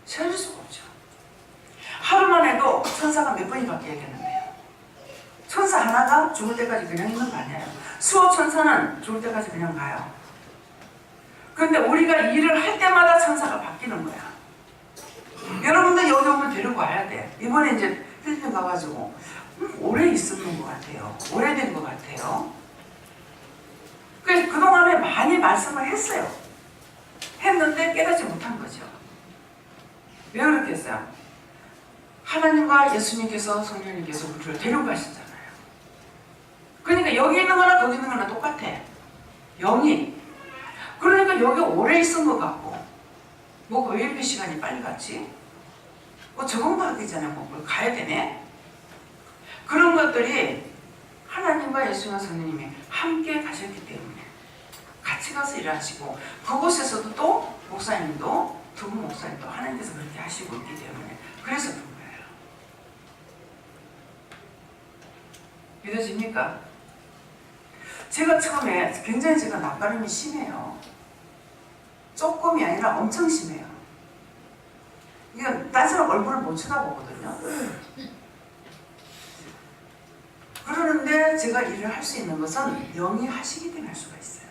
세아릴 수가 없죠. 하루만 해도 천사가 몇 번이 바뀌어야겠는데요. 천사 하나가 죽을 때까지 그냥 있는 거 아니에요. 수호 천사는 죽을 때까지 그냥 가요. 그런데 우리가 일을 할 때마다 천사가 바뀌는 거야. 여러분들 여기 오면 데리고 와야 돼. 이번에 이제 필리핀 가가지고 오래 있었던 것 같아요. 오래된 것 같아요. 그래서 그동안에 많이 말씀을 했어요. 했는데 깨닫지 못한 거죠. 왜 그렇게 했어요? 하나님과 예수님께서 성령님께서 우리를 데리고 가시잖아요. 그러니까 여기 있는 거나 거기 있는 거나 똑같아. 영이. 그러니까 여기 오래 있은 것 같고 뭐 왜 이렇게 시간이 빨리 갔지? 뭐 적응 받기 전에 뭐 가야 되네? 그런 것들이 하나님과 예수님과 성령님이 함께 가셨기 때문에 같이 가서 일하시고 그곳에서도 또 목사님도 두 분 목사님도 하나님께서 그렇게 하시고 있기 때문에 그래서 그런 거예요. 믿어집니까? 제가 처음에 굉장히 제가 낯가림이 심해요. 조금이 아니라 엄청 심해요. 이건 딴 사람 얼굴을 못 쳐다보거든요. 그러는데 제가 일을 할 수 있는 것은 영이 하시기 때문에 할 수가 있어요.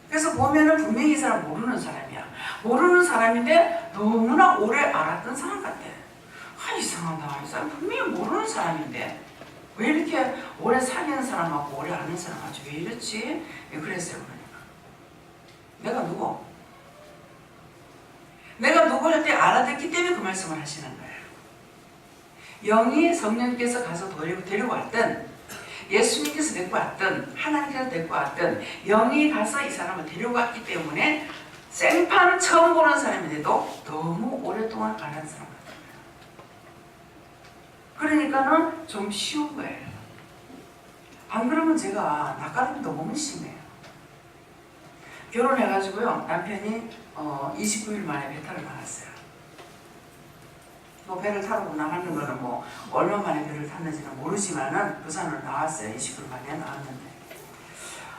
그래서 보면은 분명히 이 사람 모르는 사람이야. 모르는 사람인데 너무나 오래 알았던 사람 같아. 아, 이상하다. 이 사람 분명히 모르는 사람인데 왜 이렇게 오래 사귀는 사람하고 오래 아는 사람하고 왜 이렇지? 그랬어요. 그러니까 내가 누구? 내가 누구 할 때 알아듣기 때문에 그 말씀을 하시는 거예요. 영이 성령께서 가서 데리고 왔든 예수님께서 데리고 왔든 하나님께서 데리고 왔든 영이 가서 이 사람을 데리고 왔기 때문에 생판 처음 보는 사람인데도 너무 오랫동안 안 한 사람 같아요. 그러니까는 좀 쉬운 거예요. 안 그러면 제가 낯가림이 너무 심해요. 결혼해가지고요, 남편이 29일 만에 배탈을 나갔어요. 뭐 배를 타고 나가는 거는 뭐 얼마 만에 배를 탔는지는 모르지만은 부산으로 나왔어요. 29일 만에 나왔는데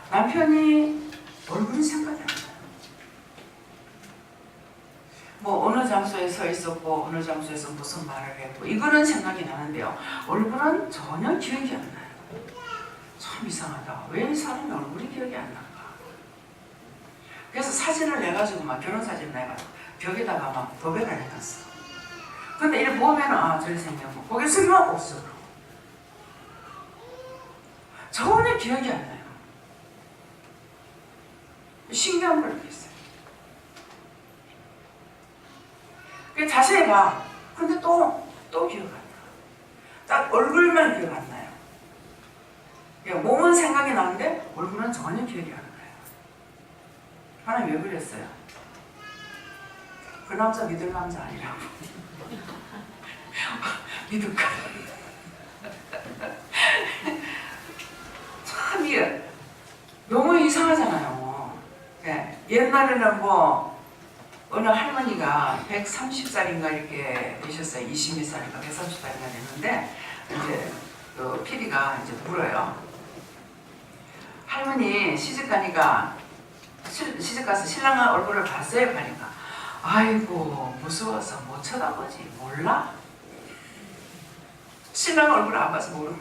남편이 얼굴이 생각이 안 나요. 뭐 어느 장소에 서 있었고 어느 장소에서 무슨 말을 했고 이거는 생각이 나는데요, 얼굴은 전혀 기억이 안 나요. 참 이상하다. 왜 이 사람이 얼굴이 기억이 안 날까? 그래서 사진을 내가지고 막 결혼 사진을 내가지고 벽에다가 막 도배를 해놨어. 근데 이렇게 보면은 아 저리 생겼고 고개 숙이면 없어. 전혀 기억이 안 나요. 신기한 걸 느꼈어요. 자세히 봐. 근데 또 기억 안 나. 딱 얼굴만 기억 안 나요. 몸은 생각이 나는데 얼굴은 전혀 기억이 안 나요. 하나님 왜 그랬어요? 그 남자 믿을 남자 아니라고. 믿을까? 참 이게 너무 이상하잖아요. 네. 옛날에는 뭐 어느 할머니가 130살인가 이렇게 되셨어요. 20몇 살인가 130살인가 됐는데 이제 그 PD가 이제 물어요. 할머니 시집가니까 시집가서 신랑 얼굴을 봤어요? 하니까 아이고 무서워서 못 쳐다보지. 몰라? 신랑 얼굴 안 봐서 모르고.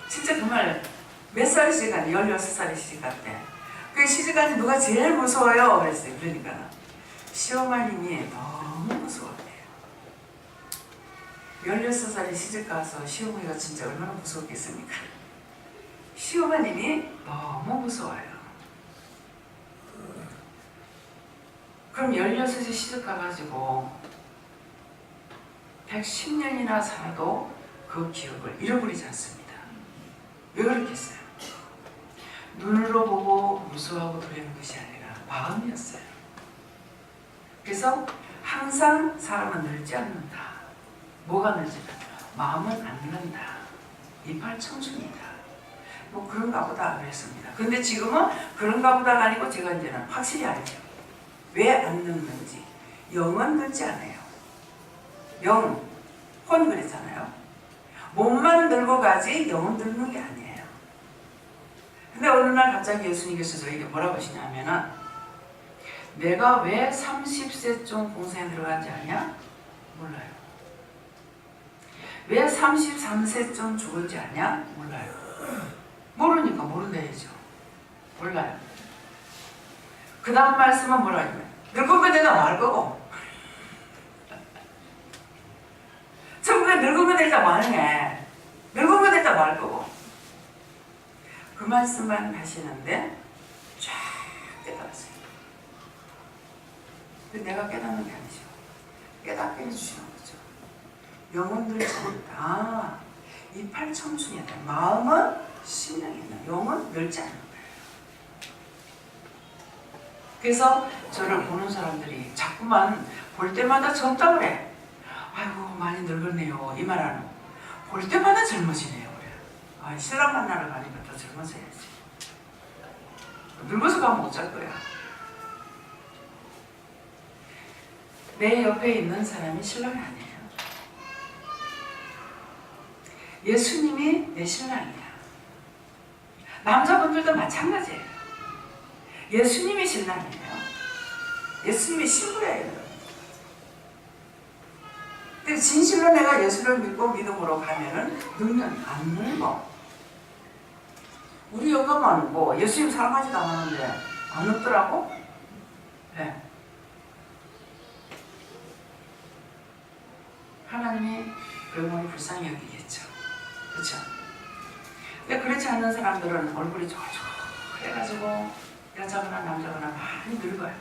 진짜 그 말 몇 살에 시집갔니? 16살에 시집갔대. 그 시집가니 누가 제일 무서워요? 그랬어요. 그러니까 시어머님이 너무 무서웠대요. 16살에 시집가서 시어머니가 진짜 얼마나 무서웠겠습니까? 시어머님이 너무 무서워요. 그럼 16에 시집가가지고 110년이나 살아도 그 기억을 잃어버리지 않습니다. 왜 그렇겠어요? 눈으로 보고 무서워하고 두려운 것이 아니라 마음이었어요. 그래서 항상 사람은 늙지 않는다. 뭐가 늙지 않는다? 마음은 안 늙는다. 이빨 청춘이다. 뭐 그런가 보다 그랬습니다. 근데 지금은 그런가 보다가 아니고 제가 이제는 확실히 알죠. 왜 안 늙는지. 영은 늙지 않아요. 영, 혼 그랬잖아요. 몸만 늙어가지 영은 늙는 게 아니에요. 근데 어느 날 갑자기 예수님께서 저에게 뭐라고 하시냐면은 내가 왜 30세쯤 공생에 들어간지 아냐? 몰라요. 왜 33세쯤 죽은지 아냐? 몰라요. 모르니까 모른다 해야죠. 몰라요. 그 다음 말씀은 뭐라 하냐면 늙은 거 내가 말 거고 천국에 늙은 거 내가 말해. 늙은 거 내가 말 거고 그 말씀만 하시는데 쫙 깨달았어요. 근데 내가 깨닫는 게 아니죠. 깨닫게 해주시는 거죠. 영은 늙지 않다. 아, 이빨 청춘이다. 마음은 신령이다. 영은 늙지 않는 거예요. 그래서 저를 보는 사람들이 자꾸만 볼 때마다 젊다 그래. 아이고 많이 늙었네요. 이 말 안 하고 볼 때마다 젊어지네요. 그래. 아, 신랑 만나러 가니까 더 젊어져야지. 늙어서 가면 어쩔 거야. 내 옆에 있는 사람이 신랑이 아니에요. 예수님이 내 신랑이야. 남자분들도 마찬가지예요. 예수님이 신랑이에요. 예수님이 신부예요. 근데 진실로 내가 예수를 믿고 믿음으로 가면은 늙는 안 늙어. 우리 영감은 뭐 예수님 사랑하지도 않았는데 안 늙더라고? 네. 하나님이 영혼이 불쌍히 여기겠죠. 그렇죠? 근데 그렇지 않은 사람들은 얼굴이 쫄쫄해가지고 여자거나 남자거나 많이 늙어요.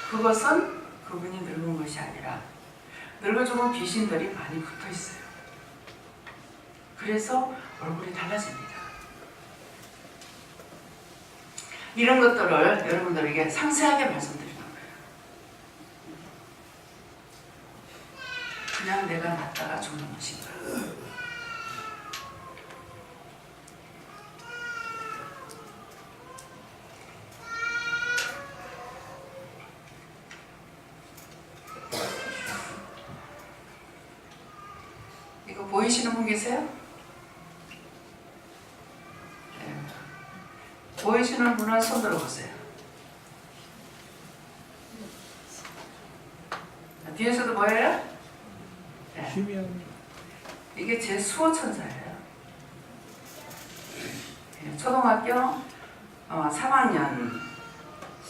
그것은 그분이 늙은 것이 아니라 늙어 죽은 귀신들이 많이 붙어 있어요. 그래서 얼굴이 달라집니다. 이런 것들을 여러분들에게 상세하게 말씀드리는 거예요. 그냥 내가 낫다가 죽는 것인가. 이거 보이시는 분 계세요? 네. 보이시는 분은 손 들어보세요. 뒤에서도 보여요? 네. 이게 제 수호천사예요. 초등학교 3학년인가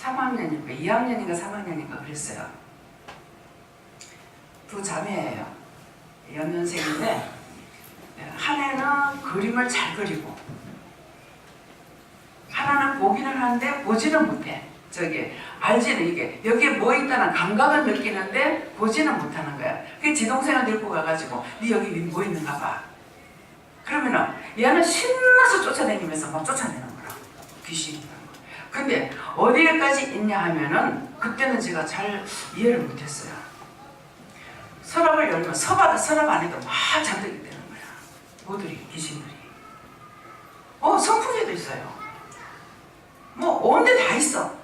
2학년인가 3학년인가 그랬어요. 두 자매예요. 연년생인데 한 애는 그림을 잘 그리고 하나는 보기는 하는데 보지는 못해. 저기 알지는 이게 여기에 뭐 있다는 감각을 느끼는데 보지는 못하는 거야. 그 지동생을 데리고 가가지고 네 여기 뭐 있는가 봐. 그러면은 얘는 신나서 쫓아다니면서 막 쫓아내는 거라. 귀신이라는 거. 근데 어디에까지 있냐 하면은 그때는 제가 잘 이해를 못했어요. 서랍을 열면 서랍 안에도 막 잔뜩 있다는 거야. 모들이 귀신들이. 선풍기도 있어요. 뭐 온데 다 있어.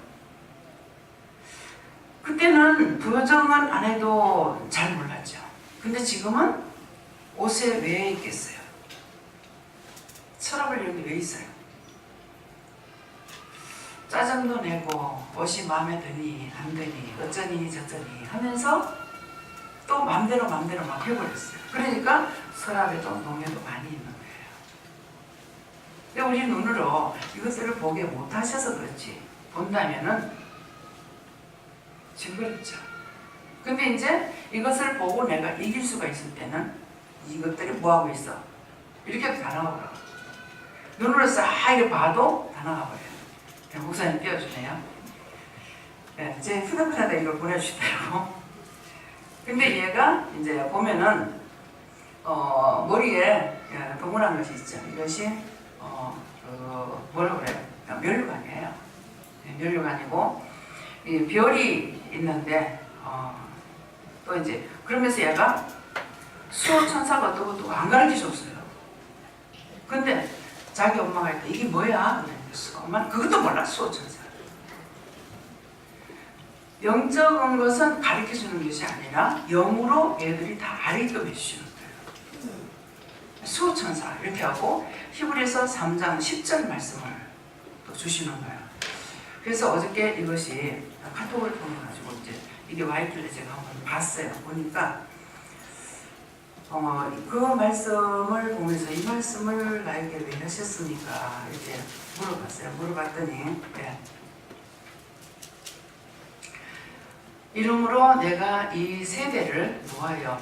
그때는 부정은 안 해도 잘 몰랐죠. 근데 지금은 옷에 왜 있겠어요? 서랍을 여기 왜 있어요? 짜증도 내고 옷이 마음에 드니 안 드니 어쩌니 저쩌니 하면서 또 맘대로 막 해버렸어요. 그러니까 서랍에도 농에도 많이 있는 거예요. 근데 우리 눈으로 이것들을 보게 못하셔서 그렇지 본다면은 징그럽죠. 근데 이제 이것을 보고 내가 이길 수가 있을 때는 이것들이 뭐하고 있어? 이렇게 다 나오더라고. 눈으로 싹 이렇게 봐도 다 나가버려요. 목사님 띄워주네요. 네, 제 휴대폰에다 이걸 보내주시더라고. 근데 얘가 이제 보면은 머리에 동그란 것이 있죠. 이것이 뭐라 그래요? 면류관이에요. 네, 면류관이고 이 별이 있는데 또 이제 그러면서 얘가 수호천사가 어떠고 안 가르쳐줬어요. 근데 자기 엄마가 했다. 이게 뭐야? 그랬어. 엄마는 그것도 몰라. 수호천사. 영적인 것은 가르쳐주는 것이 아니라 영으로 애들이 다 알게끔 해주시는 거예요. 수호천사 이렇게 하고 히브리서 3장 10절 말씀을 또 주시는 거예요. 그래서 어저께 이것이 카톡을 통해가지고 이제 이게 와있길래 제가 한번 봤어요. 보니까 그 말씀을 보면서 이 말씀을 나에게 왜 하셨습니까? 이렇게 물어봤어요. 물어봤더니 이러므로 내가 이 세대를 놓아여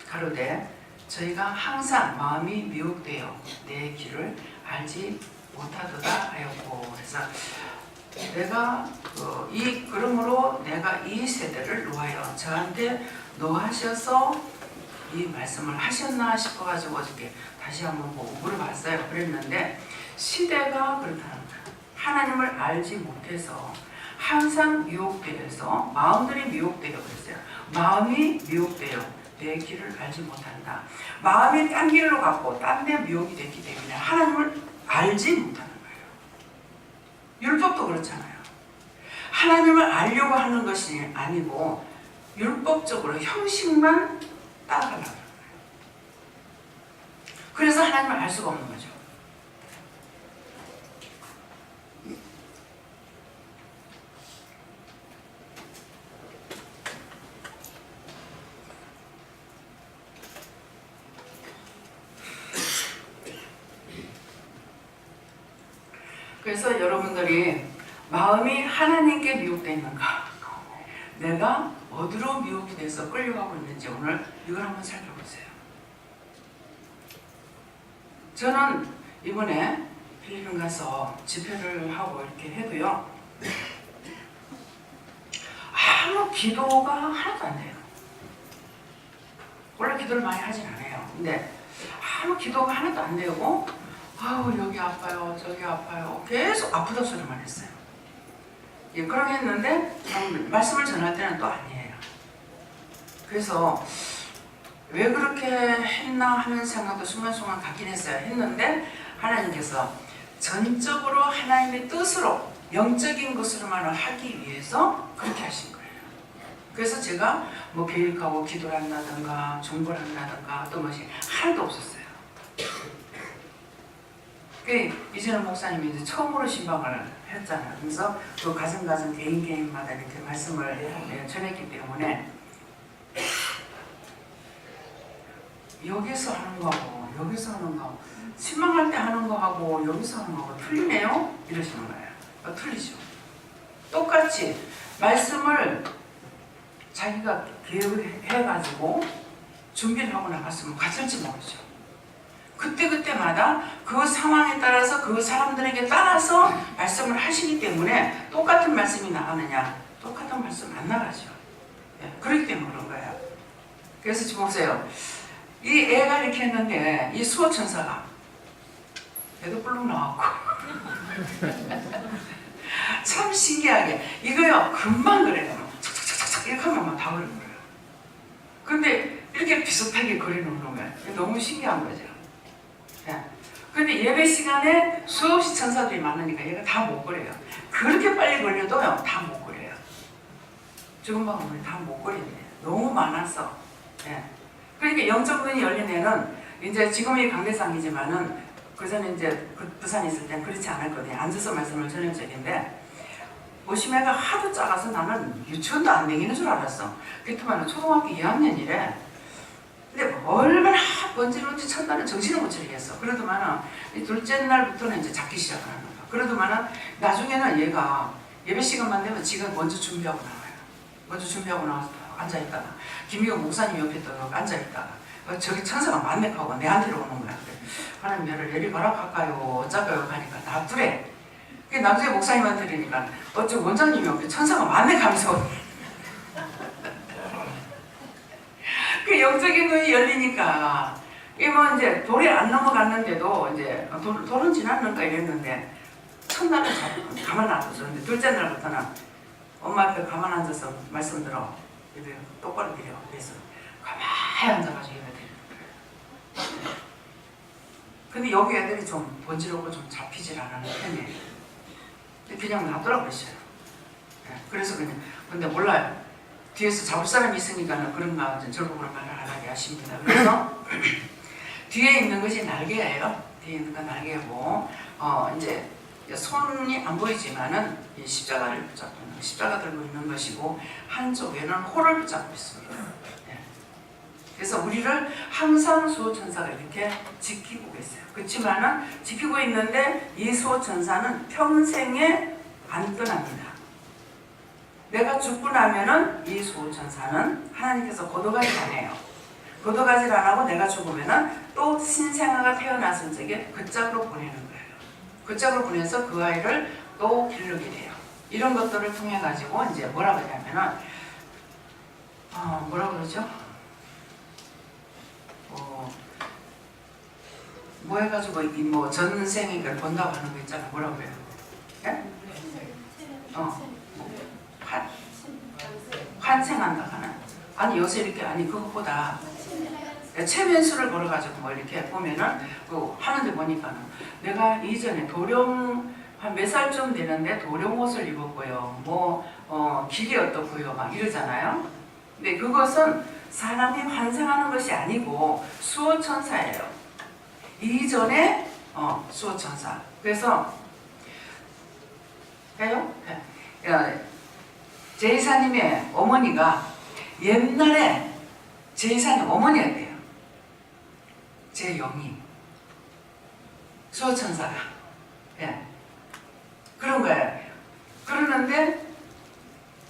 가로되 저희가 항상 마음이 미혹되어 내 길을 알지 못하도다 하였고 그래서 내가 그러므로 내가 이 세대를 놓아여 저한테 놓아하셔서 이 말씀을 하셨나 싶어가지고 어저께 다시 한번 보고 물어봤어요. 그랬는데 시대가 그렇다는 거예요. 하나님을 알지 못해서 항상 미혹되어서 마음들이 미혹되어 그랬어요. 마음이 미혹되어 내 길을 알지 못한다. 마음이 딴 길로 갔고 딴 데 미혹이 됐기 때문에 하나님을 알지 못하는 거예요. 율법도 그렇잖아요. 하나님을 알려고 하는 것이 아니고 율법적으로 형식만 따라가려고 하는 거예요. 그래서 하나님을 알 수가 없는 거죠. 그래서 여러분들이 마음이 하나님께 미혹되어 있는가? 내가 어디로 미혹이 돼서 끌려가고 있는지 오늘 이걸 한번 살펴보세요. 저는 이번에 필리핀 가서 집회를 하고 이렇게 해도요, 아무 기도가 하나도 안 돼요. 원래 기도를 많이 하진 않아요. 근데 아무 기도가 하나도 안 되고, 아우 여기 아파요, 저기 아파요, 계속 아프다 소리만 했어요. 예, 그렇게 했는데 말씀을 전할 때는 또 아니에요. 그래서 왜 그렇게 했나 하는 생각도 순간순간 갖긴 했어요. 했는데 하나님께서 전적으로 하나님의 뜻으로 영적인 것으로만 하기 위해서 그렇게 하신 거예요. 그래서 제가 뭐 계획하고 기도를 한다든가 중보를 한다든가 어떤 것이 하나도 없었어요. 이재는 목사님이 이제 처음으로 신방을 했잖아요. 그래서 그 가정 개인마다 이렇게 말씀을 전했기 때문에 여기서 하는 거하고 여기서 하는 거하고 신방할 때 하는 거하고 여기서 하는 거하고 틀리네요? 이러시는 거예요. 틀리죠. 똑같이 말씀을 자기가 계획해가지고 준비를 하고 나갔으면 같을지 모르죠. 그때그때마다 그 상황에 따라서 그 사람들에게 따라서 말씀을 하시기 때문에 똑같은 말씀이 나가느냐? 똑같은 말씀 안 나가죠. 예, 그렇기 때문에 그런 거예요. 그래서 지금 보세요. 이 애가 이렇게 했는데 이 수호천사가 애도 뿔룩 나왔고 참 신기하게 이거요 금방 그래요. 착착착착 이렇게 하면 막 다 그리는 거예요. 근데 이렇게 비슷하게 그려놓는 거예요. 너무 신기한 거죠. 근데 예배 시간에 수없이 천사들이 많으니까 얘가 다 못 그려요. 그렇게 빨리 걸려도요 다 못 그려요. 지금 보면 다 못 그리네. 너무 많아서. 예. 그러니까 영적 눈이 열린 애는 이제 지금이 강대상이지만은 그 전에 이제 부산에 있을 땐 그렇지 않았거든요. 앉아서 말씀을 전한 적인데 오시매가 하도 작아서 나는 유치원도 안 다니는 줄 알았어. 그렇지만 초등학교 2학년이래. 근데 얼마나 번지런지 첫날은 정신을 못 차리겠어. 그러더만은 둘째 날부터는 이제 작기 시작하는 거야. 그러더만은 나중에는 얘가 예배 시간만 되면 지가 먼저 준비하고 나와요. 먼저 준비하고 나와서 앉아있다가 김희호 목사님 옆에 또 앉아있다가 저기 천사가 만나고 내한테로 오는 거야. 하나님 나를 내리 가라 할까요? 어쩔까요? 하니까 놔두래. 나중에 목사님한테 들으니까 어째 원장님이 옆에 천사가 만나가면서 그 영적인 눈이 열리니까 뭐 이제 돌이 안 넘어갔는데도 이제 돌은 지났는가 이랬는데 첫날은 가만 놔뒀었는데 둘째 날부터는 엄마 앞에 가만 앉아서 말씀 들어 이렇게 똑바로 드려. 그래서 가만히 앉아가지고 예배 드리는 거예요. 근데 여기 애들이 좀 번지르고 좀 잡히질 않는 편이에요. 그냥 놔두라고 그랬어요. 그래서 그냥 근데 몰라요. 뒤에서 잡을 사람이 있으니까 그런가 절국으로 말을 안 하게 하십니다. 그래서 뒤에 있는 것이 날개예요. 뒤에 있는 건 날개고 이제 손이 안 보이지만은 십자가를 붙잡고 있는 십자가 들고 있는 것이고 한쪽에는 호를 붙잡고 있습니다. 네. 그래서 우리를 항상 수호천사가 이렇게 지키고 계세요. 그렇지만은 지키고 있는데 이 수호천사는 평생에 안 떠납니다. 내가 죽고 나면은 이 수호천사는 하나님께서 거둬가지 않아요. 거둬가지 안 하고 내가 죽으면은 또 신생아가 태어났을 적에 그 짝으로 보내는 거예요. 그 짝으로 보내서 그 아이를 또 기르게 돼요. 이런 것들을 통해 가지고 이제 뭐라 그러냐면은 뭐라 그러죠? 뭐 해가지고 뭐 전생에 이걸 본다고 하는 거 있잖아. 뭐라 그래요? 예? 환생한다 하는. 아니 요새 이렇게 그것보다 체면수를 걸어가지고 뭐 이렇게 보면은 하는데 보니까는 내가 이전에 도령 한 몇 살쯤 되는데 도령 옷을 입었고요. 길이 어떻고요. 막 이러잖아요. 근데 그것은 사람이 환생하는 것이 아니고 수호천사예요. 이전에 수호천사. 그래서 해요? 제이사님의 어머니가 옛날에 제이사님 어머니였대요. 제영이 수호천사가. 예. 그런 거예요. 그러는데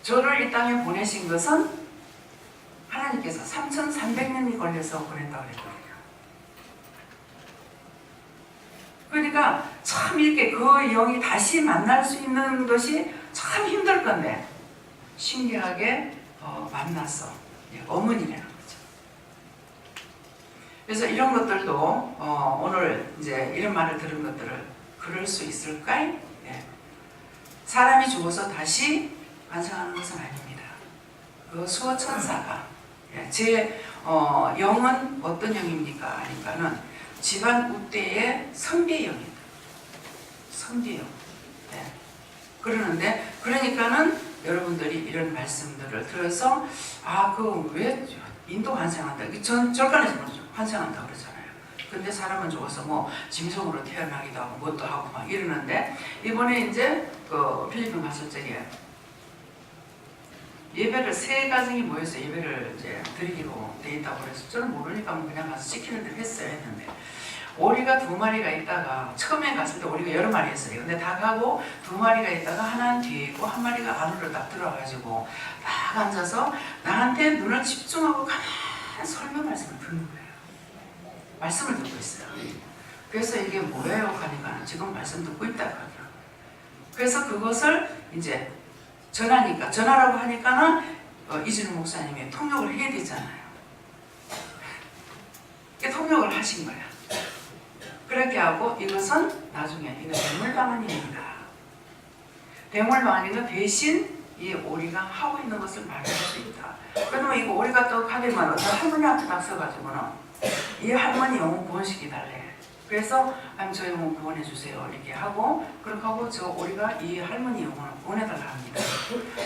저를 이 땅에 보내신 것은 하나님께서 3,300년이 걸려서 보낸다고 그랬거든요. 그러니까 참 이렇게 그 영이 다시 만날 수 있는 것이 참 힘들 건데 신기하게 만났어. 어머니라는 거죠. 그래서 이런 것들도 오늘 이제 이런 말을 들은 것들을 그럴 수 있을까? 예. 사람이 죽어서 다시 완성하는 것은 아닙니다. 그 수호천사가 제 영은 어떤 영입니까? 하니까는 집안 우대의 성비영입니다. 성비영. 네. 그러는데 그러니까는 여러분들이 이런 말씀들을 들어서 그 왜 인도 환생한다? 절간에서 환생한다 그러잖아요. 근데 사람은 죽어서 뭐 짐승으로 태어나기도 하고 뭣도 하고 막 이러는데 이번에 이제 그 필리핀 갔을 적에 예배를 세 가정이 모여서 예배를 이제 드리기로 돼 있다고 그래서 저는 모르니까 뭐 그냥 가서 시키는 대로 했는데 오리가 2마리가 있다가 처음에 갔을 때 오리가 여러 마리였어요. 근데 다 가고 2마리가 있다가 하나는 뒤에 있고 한 마리가 안으로 딱 들어가가지고 딱 앉아서 나한테 눈을 집중하고 가만히 설명 말씀을 듣는 거예요. 말씀을 듣고 있어요. 그래서 이게 뭐예요? 하니까 지금 말씀 듣고 있다고 하더라고요. 그래서 그것을 이제 전하라고 하니까는 이준우 목사님이 통역을 해야 되잖아요. 통역을 하신 거야. 그렇게 하고 이것은 나중에 이거 대물방언입니다. 대물방언이는 대신 이 오리가 하고 있는 것을 말할 수 있다. 그러면 이거 오리가 또 가되면 어떤 할머니한테 닥쳐가지고는 이 할머니 영혼 구원시키달래. 그래서 저 영혼 구원해 주세요 이렇게 하고 그렇게 하고 저 오리가 이 할머니 영혼을 구원해달라 합니다.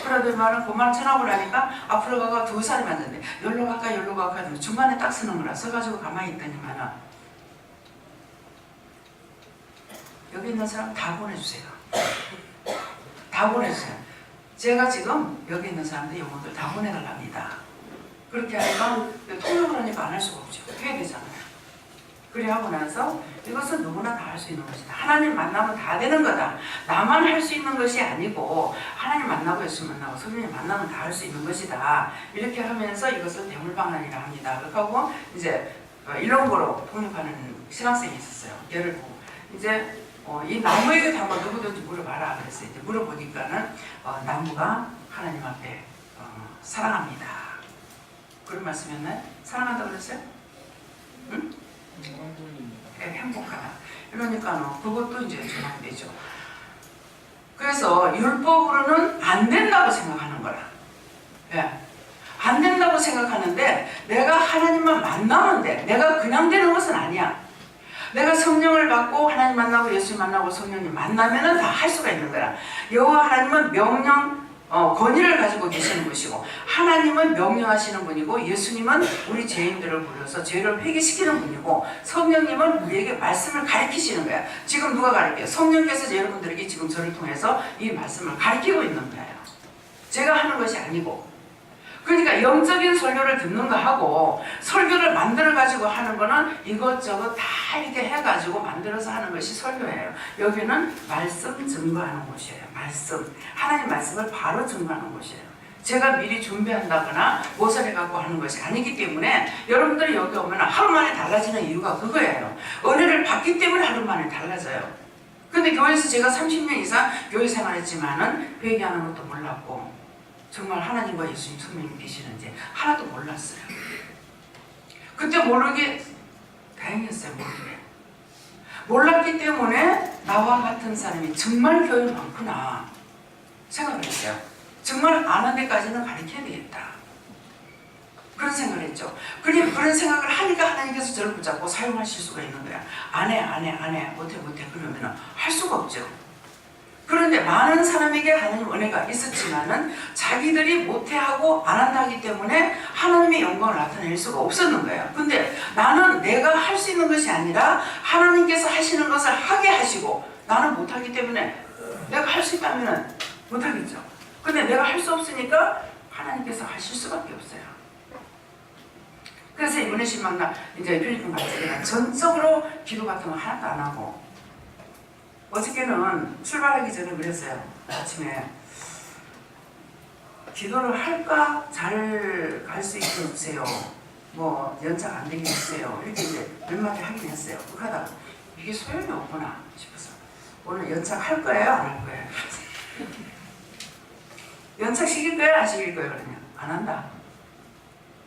그러더니만은 그말 전하고 나니까 앞으로 가가 2살이 맞는데 여기로 갈까 여기로 갈까 중간에 딱 서는 거라 서가지고 가만히 있더니만은 여기 있는 사람 다 보내주세요. 다 보내주세요. 제가 지금 여기 있는 사람들 영혼들 다 보내달랍니다. 그렇게 하니까 통역을 하니까 안 할 수가 없죠. 해야 되잖아요. 그래 하고 나서 이것은 누구나 다 할 수 있는 것이다. 하나님 만나면 다 되는 거다. 나만 할 수 있는 것이 아니고 하나님 만나고 예수 만나고 성령님 만나면 다 할 수 있는 것이다. 이렇게 하면서 이것을 대물방언이라 합니다. 그렇게 하고 이제 일롱고로 통역하는 신학생이 있었어요. 얘를 보고 이제 이 나무에게 담아 누구든지 물어봐라 그랬어요. 이제 물어보니까는 나무가 하나님 앞에 사랑합니다. 그런 말씀이었나요? 사랑한다고 그랬어요? 응? 행복하다. 이러니까 그것도 이제 전환되죠. 그래서 율법으로는 안 된다고 생각하는 거라. 예. 안 된다고 생각하는데 내가 하나님만 만나면 돼. 내가 그냥 되는 것은 아니야. 내가 성령을 받고 하나님 만나고 예수 만나고 성령님 만나면은 다 할 수가 있는 거야. 여호와 하나님은 명령 권위를 가지고 계시는 것이고 하나님은 명령하시는 분이고 예수님은 우리 죄인들을 불러서 죄를 회개시키는 분이고 성령님은 우리에게 말씀을 가르치시는 거야. 지금 누가 가르쳐요? 성령께서 여러분들에게 지금 저를 통해서 이 말씀을 가르치고 있는 거예요. 제가 하는 것이 아니고. 그러니까 영적인 설교를 듣는 거 하고 설교를 만들어 가지고 하는 거는 이것저것 다 이렇게 해가지고 만들어서 하는 것이 설교예요. 여기는 말씀 증거하는 곳이에요. 말씀. 하나님 말씀을 바로 증거하는 곳이에요. 제가 미리 준비한다거나 모색해 갖고 하는 것이 아니기 때문에 여러분들이 여기 오면 하루 만에 달라지는 이유가 그거예요. 은혜를 받기 때문에 하루 만에 달라져요. 근데 교회에서 제가 30년 이상 교회 생활했지만은 회개하는 것도 몰랐고 정말 하나님과 예수님 성령님 계시는지 하나도 몰랐어요. 그때 모르게 다행이었어요. 모르게. 몰랐기 때문에 나와 같은 사람이 정말 교회 많구나 생각을 했어요. 정말 아는 데까지는 가르쳐야 되겠다. 그런 생각을 했죠. 그런 생각을 하니까 하나님께서 저를 붙잡고 사용하실 수가 있는 거야. 안 해. 못해. 그러면 할 수가 없죠. 그런데 많은 사람에게 하나님 은혜가 있었지만은 자기들이 못해하고 안 한다 하기 때문에 하나님의 영광을 나타낼 수가 없었는 거예요. 근데 나는 내가 할 수 있는 것이 아니라 하나님께서 하시는 것을 하게 하시고 나는 못하기 때문에 내가 할 수 있다면 못하겠죠. 근데 내가 할 수 없으니까 하나님께서 하실 수밖에 없어요. 그래서 이번에 신망나 이제 필리핀 갔을 때는 전적으로 기도 같은 거 하나도 안 하고 어저께는 출발하기 전에 그랬어요. 아침에 기도를 할까? 잘 갈 수 있게 해주세요. 뭐 연착 안 되게 해주세요. 이렇게 이제 몇 마디 하긴 했어요. 그러다가 이게 소용이 없구나 싶어서 오늘 연착할 거예요? 안 할 거예요? 연착시킬 거예요? 안 시킬 거예요? 그러면 안 한다.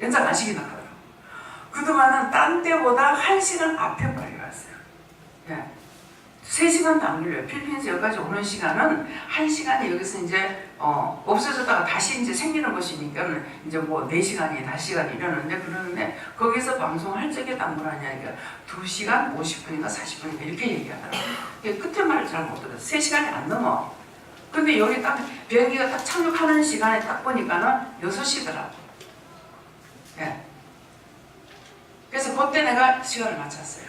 연착 안 시킨다 하더라고. 그동안은 딴 때보다 1시간 앞에 빨리 왔어요. 예. 3시간도 안 걸려요. 필리핀에서 여기까지 오는 시간은 1시간이 여기서 이제 없어졌다가 다시 이제 생기는 것이니까 이제 뭐 4시간이 5시간이 이러는데 그러는데 거기서 방송할 적에 딱 뭐라냐 그러니까 2시간 50분인가 40분인가 이렇게 얘기하더라고요. 끝에 말을 잘 못 들어요. 3시간이 안 넘어. 근데 여기 딱 비행기가 딱 착륙하는 시간에 딱 보니까는 6시더라고. 예. 그래서 그때 내가 시간을 맞췄어요.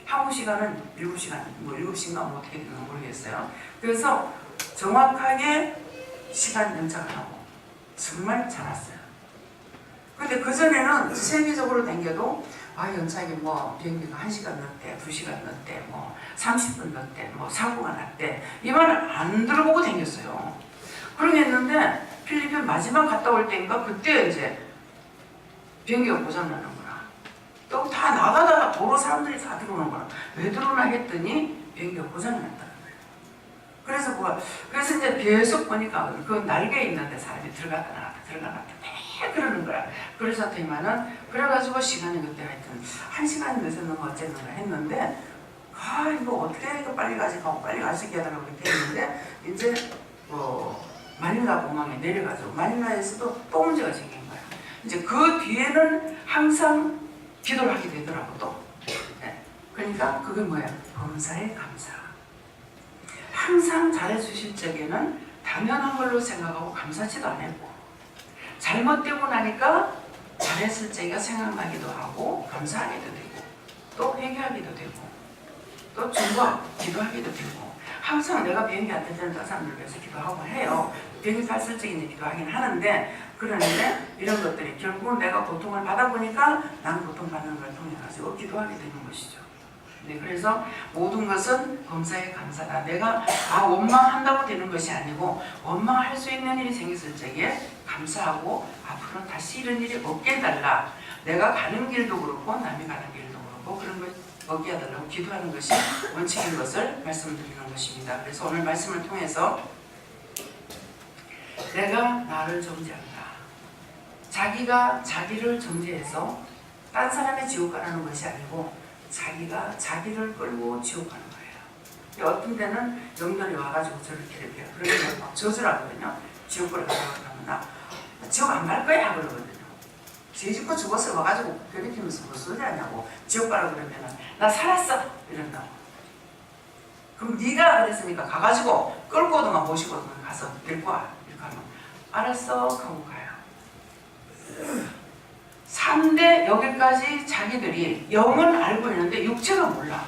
한국 시간은 7시간, 뭐 7시인가 뭐 어떻게 되는지 모르겠어요. 그래서 정확하게 시간 연착을 하고 정말 잘 왔어요. 근데 그전에는 세계적으로 댕겨도 연착이 뭐 비행기가 1시간 늦대, 2시간 늦대, 뭐 30분 늦대, 뭐 사고가 났대 이 말을 안 들어보고 댕겼어요. 그러겠는데 필리핀 마지막 갔다 올 때인가 그때 이제 비행기가 고장나는 거야. 또 다 나가다가 도로 사람들이 다 들어오는 거야. 왜 들어오나 했더니 비행기가 고장이 났다는 거예요. 그래서 이제 계속 보니까 그 날개에 있는데 사람이 들어갔다 나갔다 매 그러는 거야. 그래서 더니만은 그래가지고 시간이 그때 하여튼 1시간이 늦었는가 어쨌는가 했는데 이거 어떻게 이거 빨리 가지고 빨리 가시게 하더라고 이렇게 했는데 이제 마닐라 공항에 내려가지고 마닐라에서도 또 문제가 생긴 거야. 이제 그 뒤에는 항상 기도를 하게 되더라고 또. 네. 그러니까 그게 뭐야? 범사에 감사. 항상 잘해주실 적에는 당연한 걸로 생각하고 감사치도 안 했고 잘못되고 나니까 잘했을 적에 생각나기도 하고 감사하기도 되고 또 회개하기도 되고 또 기도하기도 되고 항상 내가 비행기 안 탈 때는 다른 사람들 위해서 기도하고 해요. 비행기 탔을 적에 이제 기도하긴 하는데 그런데 이런 것들이 결국은 내가 고통을 받아보니까 나는 고통받는 걸 통해 가지고 기도하게 되는 것이죠. 네, 그래서 모든 것은 범사에 감사다. 내가 원망한다고 되는 것이 아니고 원망할 수 있는 일이 생겼을 적에 감사하고 앞으로는 다시 이런 일이 없게 해달라. 내가 가는 길도 그렇고 남이 가는 길도 그렇고 그런 걸 없게 해달라고 기도하는 것이 원칙인 것을 말씀드리는 것입니다. 그래서 오늘 말씀을 통해서 내가 나를 정죄한다. 자기가 자기를 정죄해서 딴 사람의 지옥 가라는 것이 아니고 자기가 자기를 끌고 지옥 가는 거예요. 어떤 때는 영들이 와가지고 저렇게 이렇게 그러면 막 저주라거든요. 지옥으로 가라고 하면 나 지옥 안 갈 거야 그러거든요. 죄 짓고 죽어서 와가지고 괴롭히면서 무슨 소리 하냐고 지옥 가라고 그러면 나 살았어 이런다고. 그럼 네가 그랬으니까 가가지고 끌고든가 모시고든가 가서 데리고 와 이렇게 하면 알았어 하고 가요. 3대 여기까지 자기들이 영은 알고 있는데 육체가 몰라.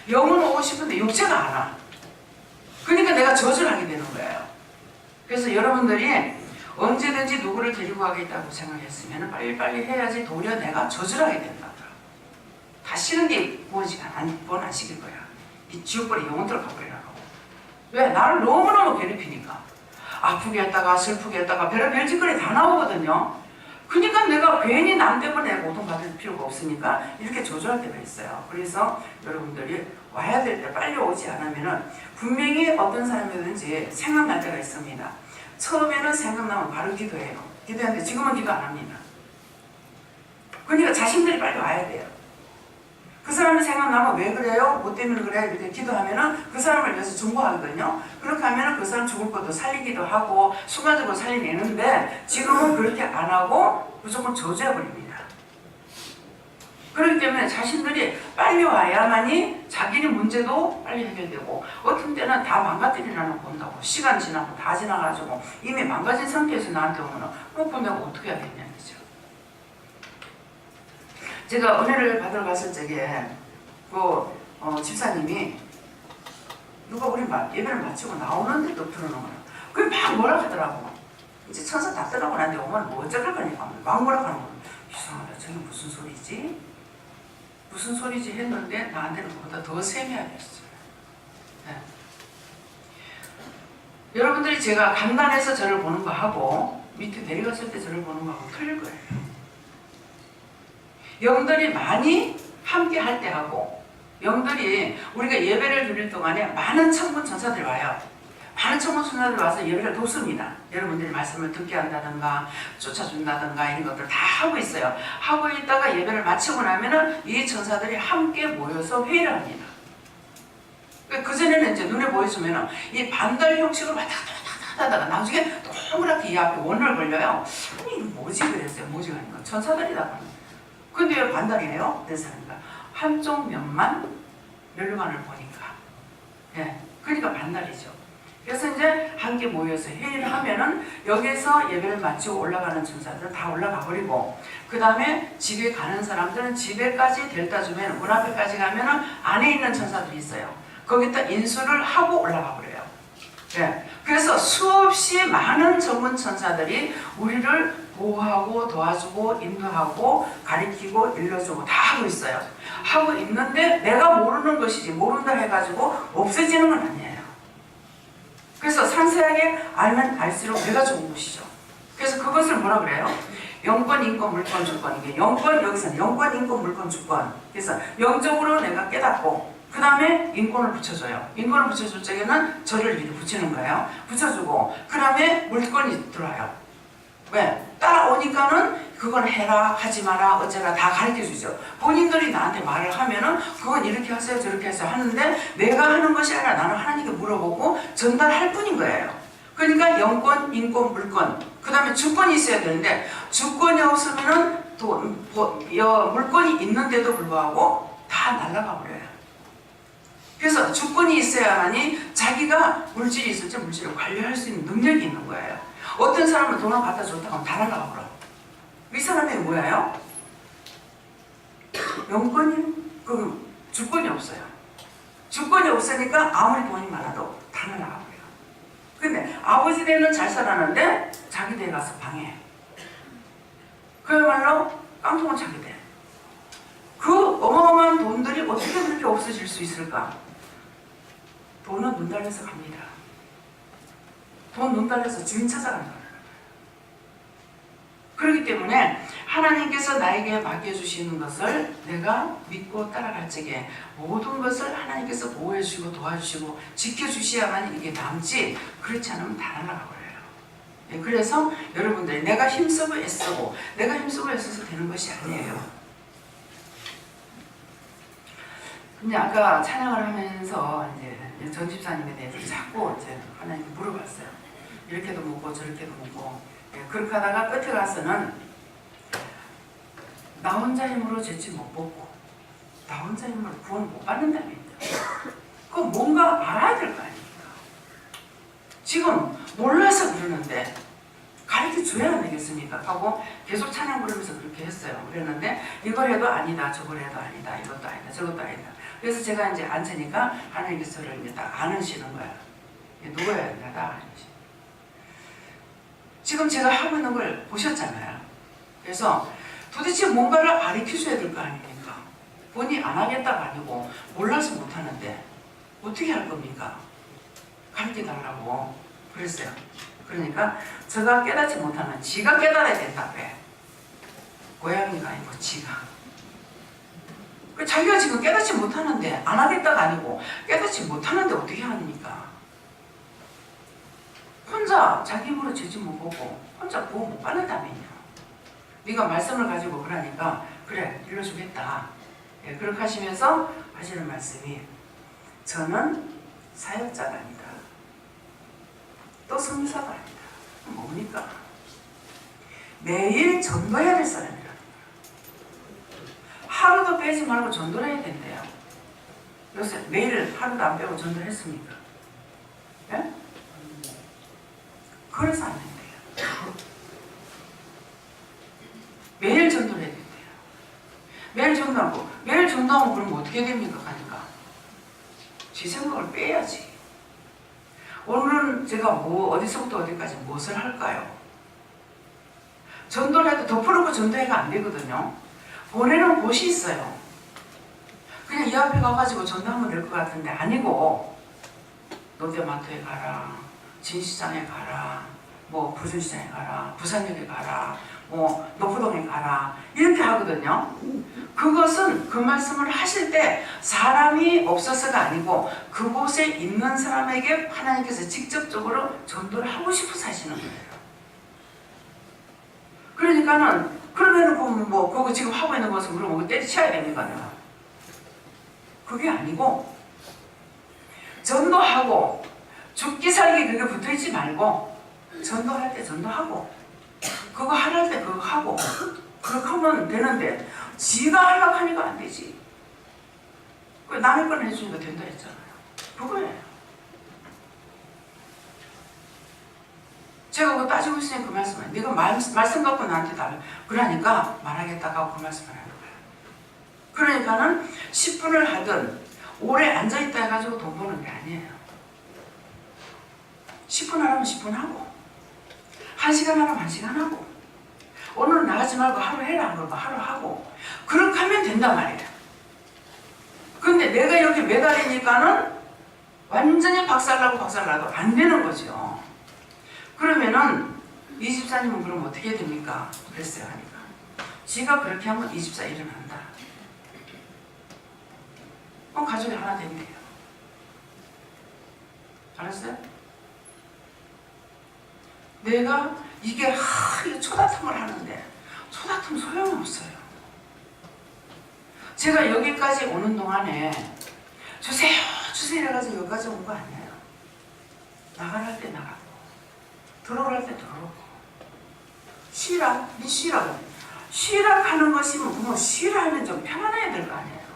영은 오고 싶은데 육체가 안 와. 그러니까 내가 저주를 하게 되는 거예요. 그래서 여러분들이 언제든지 누구를 데리고 가겠다고 생각했으면 빨리빨리 해야지 도리어 내가 저주를 하게 된다. 다시는 게 구원 안 시킬 거야. 이 지옥불에 영혼들을 가버리라고. 왜? 나를 너무너무 괴롭히니까. 아프게 했다가 슬프게 했다가 별의별 짓거리 다 나오거든요. 그러니까 내가 괜히 남 때문에 고통받을 필요가 없으니까 이렇게 조절할 때가 있어요. 그래서 여러분들이 와야 될 때 빨리 오지 않으면 분명히 어떤 사람이든지 생각날 때가 있습니다. 처음에는 생각나면 바로 기도해요. 기도하는데 지금은 기도 안 합니다. 그러니까 자신들이 빨리 와야 돼요. 그 사람이 생각나면 왜 그래요? 뭐 때문에 그래? 이렇게 기도하면은 그 사람을 위해서 중보하거든요. 그렇게 하면은 그 사람 죽을 것도 살리기도 하고 순간적으로 살리내는데 지금은 그렇게 안 하고 무조건 저주해버립니다. 그렇기 때문에 자신들이 빨리 와야만이 자기의 문제도 빨리 해결되고 어떤 때는 다 망가뜨리려고 본다고 시간 지나고 다 지나가지고 이미 망가진 상태에서 나한테 오면은 그럼 내가 어떻게 해야 되냐는 거죠. 제가 은혜를 받으러 갔을 적에 집사님이 누가 우리 예배를 마치고 나오는데도 들어오는 거예요. 그게 막 뭐라 하더라고. 이제 천사 다 떠나고 난데 오면 뭐 어쩔 거니까 막 뭐라 하는 거예요. 이상하다. 저게 무슨 소리지? 무슨 소리지 했는데 나한테는 그보다 더 세미하겠어요. 네. 여러분들이 제가 간단해서 저를 보는 거하고 밑에 내려갔을 때 저를 보는 거하고 틀릴 거예요. 영들이 많이 함께 할 때하고 영들이 우리가 예배를 드릴 동안에 많은 천군 천사들이 와요. 많은 천군 천사들이 와서 예배를 돕습니다. 여러분들이 말씀을 듣게 한다든가 쫓아준다든가 이런 것들 다 하고 있어요. 하고 있다가 예배를 마치고 나면은 이 천사들이 함께 모여서 회의를 합니다. 그전에는 이제 눈에 보여주면은 이 반달 형식으로 왔다 갔다 하다가 나중에 동그랗게 이 앞에 원을 걸려요. 아니 이거 뭐지 그랬어요. 뭐지 하니까 천사들이다. 근데 왜 반달이네요? 그래서 한쪽 면만 멸관을 보니까. 예, 그러니까 반달이죠. 그래서 이제 함께 모여서 회의를 하면은 여기서 예배를 마치고 올라가는 천사들은 다 올라가 버리고 그 다음에 집에 가는 사람들은 집에까지 데려다 주면 문 앞에까지 가면은 안에 있는 천사들이 있어요. 거기다 인수를 하고 올라가 버려요. 예, 그래서 수없이 많은 전문 천사들이 우리를 보호하고 도와주고 인도하고 가리키고 일러주고 다 하고 있어요. 하고 있는데 내가 모르는 것이지 모른다 해가지고 없어지는 건 아니에요. 그래서 상세하게 알면 알수록 내가 좋은 것이죠. 그래서 그것을 뭐라 그래요? 영권, 인권, 물권, 주권. 이게 영권, 여기서는 영권, 인권, 물권, 주권. 그래서 영적으로 내가 깨닫고 그 다음에 인권을 붙여줘요. 인권을 붙여줄 적에는 저를 위로 붙이는 거예요. 붙여주고 그 다음에 물권이 들어와요. 왜? 따라오니까는 그건 해라 하지 마라 어쩌라 다 가르쳐주죠. 본인들이 나한테 말을 하면은 그건 이렇게 하세요 저렇게 하세요 하는데 내가 하는 것이 아니라 나는 하나님께 물어보고 전달할 뿐인 거예요. 그러니까 영권, 인권, 물권 그 다음에 주권이 있어야 되는데 주권이 없으면은 물권이 있는데도 불구하고 다 날아가 버려요. 그래서 주권이 있어야 하니 자기가 물질이 있을지 물질을 관리할 수 있는 능력이 있는 거예요. 어떤 사람은 돈을 갖다 줬다가 하면 다 날아가 버려. 이 사람이 뭐예요? 영권이 주권이 없어요. 주권이 없으니까 아무리 돈이 많아도 다 날아가 버려요. 근데 아버지 대는 잘 살았는데 자기 대 가서 방해. 그야말로 깡통은 자기 대. 그 어마어마한 돈들이 어떻게 그렇게 없어질 수 있을까? 돈은 눈 달려서 갑니다. 돈 눈 달려서 주인 찾아가는 거예요. 그렇기 때문에 하나님께서 나에게 맡겨주시는 것을 내가 믿고 따라갈 적에 모든 것을 하나님께서 보호해주시고 도와주시고 지켜주셔야만 이게 남지 그렇지 않으면 다 날아가 버려요. 그래서 여러분들이 내가 힘쓰고 애쓰고 내가 힘쓰고 애써서 되는 것이 아니에요. 근데 아까 찬양을 하면서 이제 전 집사님에 대해서 자꾸 이제 하나님께 물어봤어요. 이렇게도 묻고 저렇게도 묻고 그렇게 하다가 끝에 가서는 나 혼자 힘으로 죄치 못 벗고 나 혼자 힘으로 구원 못 받는다면요. 그거 뭔가 알아야 될 거 아닙니까? 지금 몰라서 그러는데 가르쳐 줘야 안 되겠습니까? 하고 계속 찬양 부르면서 그렇게 했어요. 그랬는데 이걸 해도 아니다 저걸 해도 아니다 이것도 아니다 저것도 아니다. 그래서 제가 이제 앉으니까 하나님께서 저를 이제 딱 안으시는 거야. 누워야 된다 나 아니지. 지금 제가 하고 있는 걸 보셨잖아요. 그래서 도대체 뭔가를 가르쳐줘야 될 거 아닙니까? 본인이 안 하겠다가 아니고 몰라서 못하는데 어떻게 할 겁니까? 가르쳐달라고 그랬어요. 그러니까 제가 깨닫지 못하면 지가 깨달아야 된다. 왜? 고양이가 아니고 지가. 자기가 지금 깨닫지 못하는데 안 하겠다가 아니고 깨닫지 못하는데 어떻게 합니까? 혼자 자기 힘으로 죄지 못 보고 혼자 구원 못 받는다면요. 네가 말씀을 가지고 그러니까 그래 일러주겠다. 예, 그렇게 하시면서 하시는 말씀이 저는 사역자가 아니다. 또 성사가 아니다. 뭡니까? 매일 전도해야 될 사람이라. 하루도 빼지 말고 전도를 해야 된대요. 요새 매일 하루도 안 빼고 전도를 했습니까? 예? 그래서 안 된대요. 매일 전도를 해야 된대요. 매일 전도하고 매일 전도하면 그럼 어떻게 됩니까? 가니까 제 생각을 빼야지. 오늘은 제가 어디서부터 어디까지 무엇을 할까요? 전도를 해도 덮어놓고 전도해가 안 되거든요. 보내는 곳이 있어요. 그냥 이 앞에 가가지고 전도하면 될 것 같은데 아니고 롯데마트에 가라, 진시장에 가라, 뭐 부천시장에 가라, 부산역에 가라, 뭐 노포동에 가라 이렇게 하거든요. 그것은 그 말씀을 하실 때 사람이 없어서가 아니고 그곳에 있는 사람에게 하나님께서 직접적으로 전도를 하고 싶어서 하시는 거예요. 그러니까는 그러면은 뭐 그거 지금 하고 있는 것은 그러면 그거 때려치워야 됩니까 내가? 그게 아니고 전도하고 죽기 살기 그게 붙어있지 말고 전도할 때 전도하고 그거 하랄 때 그거 하고 그렇게 하면 되는데 지가 하려고 하니까 안 되지. 남의 건 해주니까 된다 했잖아요. 그거예요. 제가 그거 따지고 있으니까 그 말씀을 네가 말씀 갖고 나한테 답을 그러니까 말하겠다고 하고 그 말씀을 하는 거예요. 그러니까는 10분을 하든 오래 앉아있다 해가지고 돈 버는 게 아니에요. 10분 하라면 10분 하고 1시간 하라면 1시간 하고 오늘은 나가지 말고 하루 해라 그러고 하루 하고 그렇게 하면 된단 말이에요. 근데 내가 여기 매달리니까는 완전히 박살나도 안 되는 거죠. 그러면은 이 집사님은 그럼 어떻게 해야 됩니까? 그랬어요 하니까 지가 그렇게 하면 이 집사 일어난다. 가족이 하나 된대요. 알았어요? 내가 이게 초다툼을 하는데 초다툼 소용이 없어요. 제가 여기까지 오는 동안에 주세요 해가지고 여기까지 온 거 아니에요. 나가랄 때 나가고 들어갈 때 들어오고 쉬라 하는 것이 뭐 쉬라 하면 좀 편안해야 될 거 아니에요.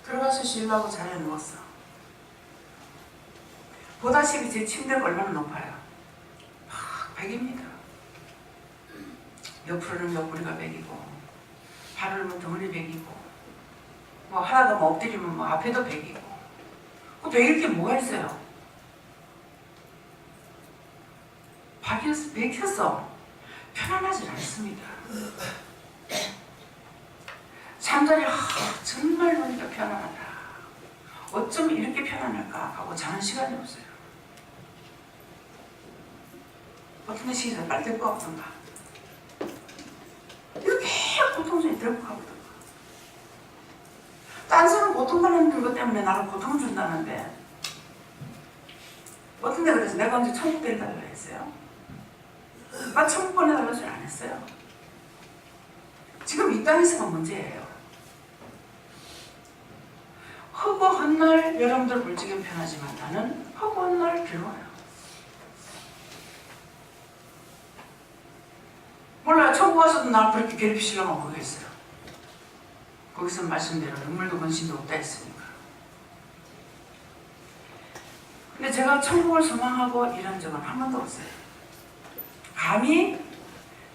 들어가서 쉬려고 자리에 누웠어. 보다시피 제 침대가 얼마나 높아요. 100입니다. 옆으로는 옆구리가 100이고 발을 뭐 덩어리 100이고 뭐 하다가 뭐 엎드리면 뭐 앞에도 100이고 그 100일 게 뭐가 있어요? 박혀서 편안하지 않습니다. 잠자리 정말 보니까 편안하다. 어쩜 이렇게 편안할까 하고 자는 시간이 없어요. 어떤 데 시기가 빨리 거 없던가 이렇게 고통스럽게 들고 가거든가. 딴 사람 고통받는 것 때문에 나를 고통 준다는데 어떤 데 그래서 내가 언제 천국 데려달라고 했어요? 나 천국 보내달라고 소리 안 했어요. 지금 이 땅에서가 문제예요. 허구한 날 여러분들 물질은 편하지만 나는 허구한 날 괴로워요. 몰라요. 천국 와서도 날 그렇게 괴롭히시려고 모르겠어요. 거기서 말씀대로 눈물도 근심도 없다 했으니까. 근데 제가 천국을 소망하고 이런 적은 한 번도 없어요. 감히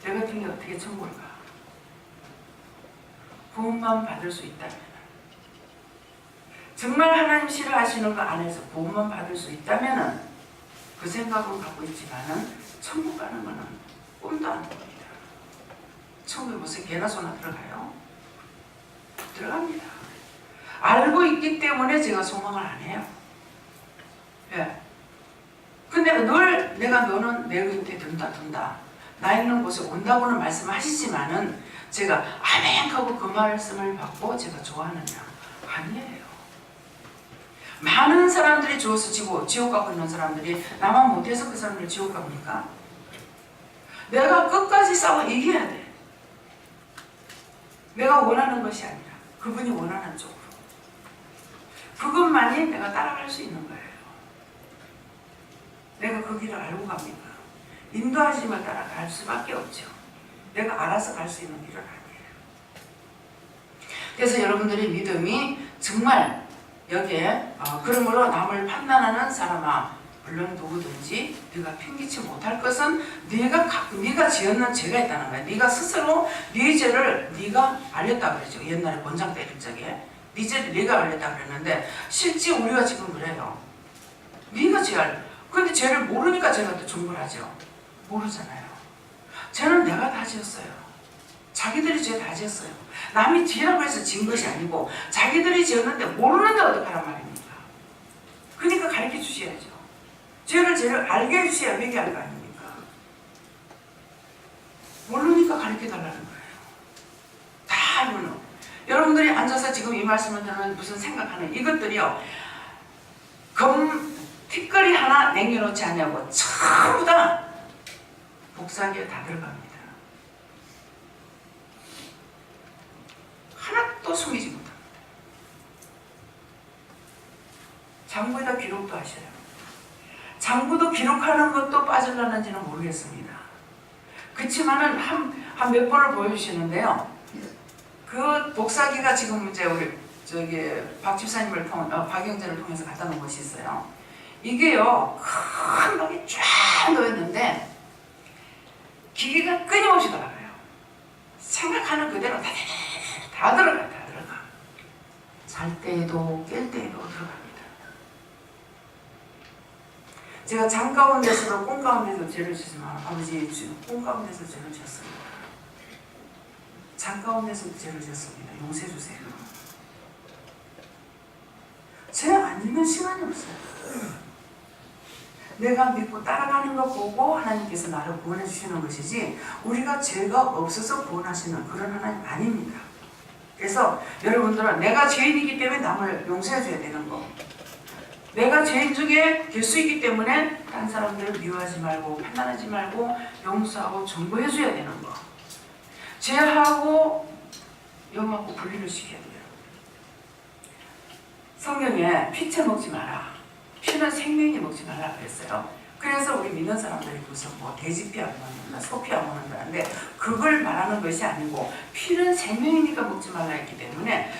내 같은 게 어떻게 천국을 가? 구원만 받을 수 있다면 정말 하나님 싫어하시는 거 안에서 구원만 받을 수 있다면 그 생각은 갖고 있지만은 천국 가는 거는 꿈도 안 꿉니다. 천국에 무슨 개나 소나 들어가요? 들어갑니다. 알고 있기 때문에 제가 소망을 안 해요. 예. 근데 늘 내가 너는 내 곁에 든다. 나 있는 곳에 온다고는 말씀하시지만은 제가 아멘 하고 그 말씀을 받고 제가 좋아하느냐? 아니에요. 많은 사람들이 주어서 지옥 가고 있는 사람들이 나만 못해서 그 사람들 지옥 갑니까? 내가 끝까지 싸워 이겨야 돼. 내가 원하는 것이 아니라 그분이 원하는 쪽으로. 그것만이 내가 따라갈 수 있는 거예요. 내가 그 길을 알고 갑니까? 인도하심을 따라갈 수밖에 없죠. 내가 알아서 갈 수 있는 길은 아니에요. 그래서 여러분들의 믿음이 정말 여기에 그러므로 남을 판단하는 사람아 물론 누구든지 네가 핑계치 못할 것은 네가 지었는 죄가 있다는 거야. 네가 스스로 네 죄를 네가 알렸다 그러죠. 옛날에 권장 때릴 적에 네 죄를 네가 알렸다 그랬는데 실제 우리가 지금 그래요. 네가 죄를 근데 죄를 모르니까 제가 또 존벌 하죠. 모르잖아요. 죄는 내가 다 지었어요. 자기들이 죄 다 지었어요. 남이 지라고 해서 지은 것이 아니고 자기들이 지었는데 모르는데 어떡하란 말입니까? 그러니까 가르쳐 주셔야죠. 죄를 죄를 알게 해주셔야 회개할 거 아닙니까? 모르니까 가르쳐달라는 거예요. 다 알면. 여러분들이 앉아서 지금 이 말씀을 들으면 무슨 생각하는 이것들이요. 티끌이 하나 남겨놓지 않냐고 전부 다 복사기에 다 들어갑니다. 하나도 숨기지 못합니다. 장부에다 기록도 하셔요. 장부도 기록하는 것도 빠질라는지는 모르겠습니다. 그렇지만은 한 몇 번을 보여주시는데요. 그 복사기가 지금 이제 우리 박 집사님을 박영재를 통해서 갖다 놓은 것이 있어요. 이게요 큰 벽이 쫙 놓였는데 기계가 끊임없이 돌아가요. 생각하는 그대로 다 들어가. 잘 때에도 깰 때에도 들어갑니다. 제가 장 가운데서도 꿈 가운데서 죄를 지지만 아버지 꿈 가운데서 죄를 지었습니다. 장 가운데서 죄를 지었습니다. 용서해 주세요. 죄 안 짓는 시간이 없어요. 내가 믿고 따라가는 거 보고 하나님께서 나를 구원해 주시는 것이지 우리가 죄가 없어서 구원하시는 그런 하나님 아닙니다. 그래서 여러분들은 내가 죄인이기 때문에 남을 용서해 줘야 되는 거, 내가 죄인 중에 될 수 있기 때문에 다른 사람들을 미워하지 말고 판단하지 말고 용서하고 정보해 줘야 되는 거, 죄하고 영하고 분리를 시켜야 돼요. 성경에 피채 먹지 마라, 피는 생명이 먹지 말라 그랬어요. 그래서 우리 믿는 사람들이 무슨 뭐 돼지피 안 먹는다, 소피 안 먹는다는데 그걸 말하는 것이 아니고 피는 생명이니까 먹지 말라 했기 때문에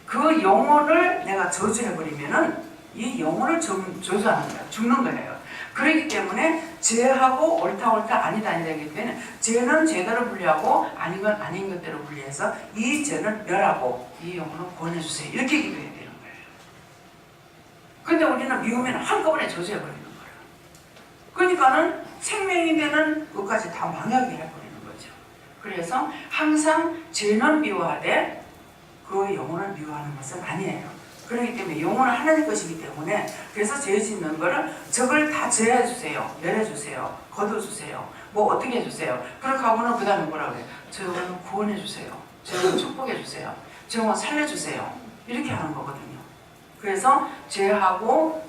그 영혼을 내가 저주해버리면은 이 영혼을 저주하는 거야. 죽는 거예요. 그렇기 때문에 죄하고 옳다 아니다 하기 때문에 죄는 죄대로 분리하고 아닌 건 아닌 것대로 분리해서 이 죄는 멸하고 이 영혼을 구원해주세요. 이렇게 기도해야 돼요. 근데 우리는 미우면 한꺼번에 저주해버리는 거예요. 그러니까는 생명이 되는 것까지 다 망하게 해버리는 거죠. 그래서 항상 죄는 미워하되 그 영혼을 미워하는 것은 아니에요. 그렇기 때문에 영혼은 하나님 것이기 때문에 그래서 죄 짓는 거를 저걸 다 제해주세요. 내려주세요. 거둬주세요. 뭐 어떻게 해주세요. 그렇게 하고는 그 다음에 뭐라고 해요. 저 영혼을 구원해주세요. 저 영혼을 축복해주세요. 저 영혼 살려주세요. 이렇게 하는 거거든요. 그래서 죄하고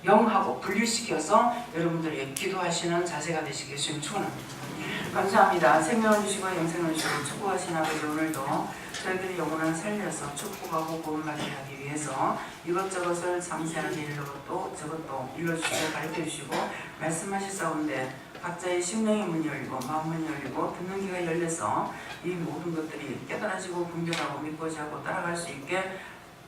영하고 분리시켜서 여러분들이 기도하시는 자세가 되시길 주님 축원합니다. 감사합니다. 생명을 주시고 영생을 주시고 축복하신 아버지, 오늘도 저희들이 영혼을 살려서 축복하고 구원받게 하기 위해서 이것저것을 상세하게 일러도 저것도 일러주시고 가르쳐주시고 말씀하실 가운데 각자의 심령의 문이 열리고 마음 문이 열리고 듣는 귀가 열려서 이 모든 것들이 깨달아지고 분별하고 믿고자고 따라갈 수 있게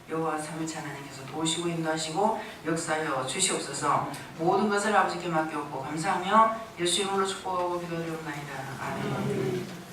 여호와 삼위일체 하나님께서 도우시고 인도하시고 역사하여 주시옵소서. 모든 것을 아버지께 맡겨오고 감사하며 예수 이름으로 축복하고 기도드리옵나이다. 아멘.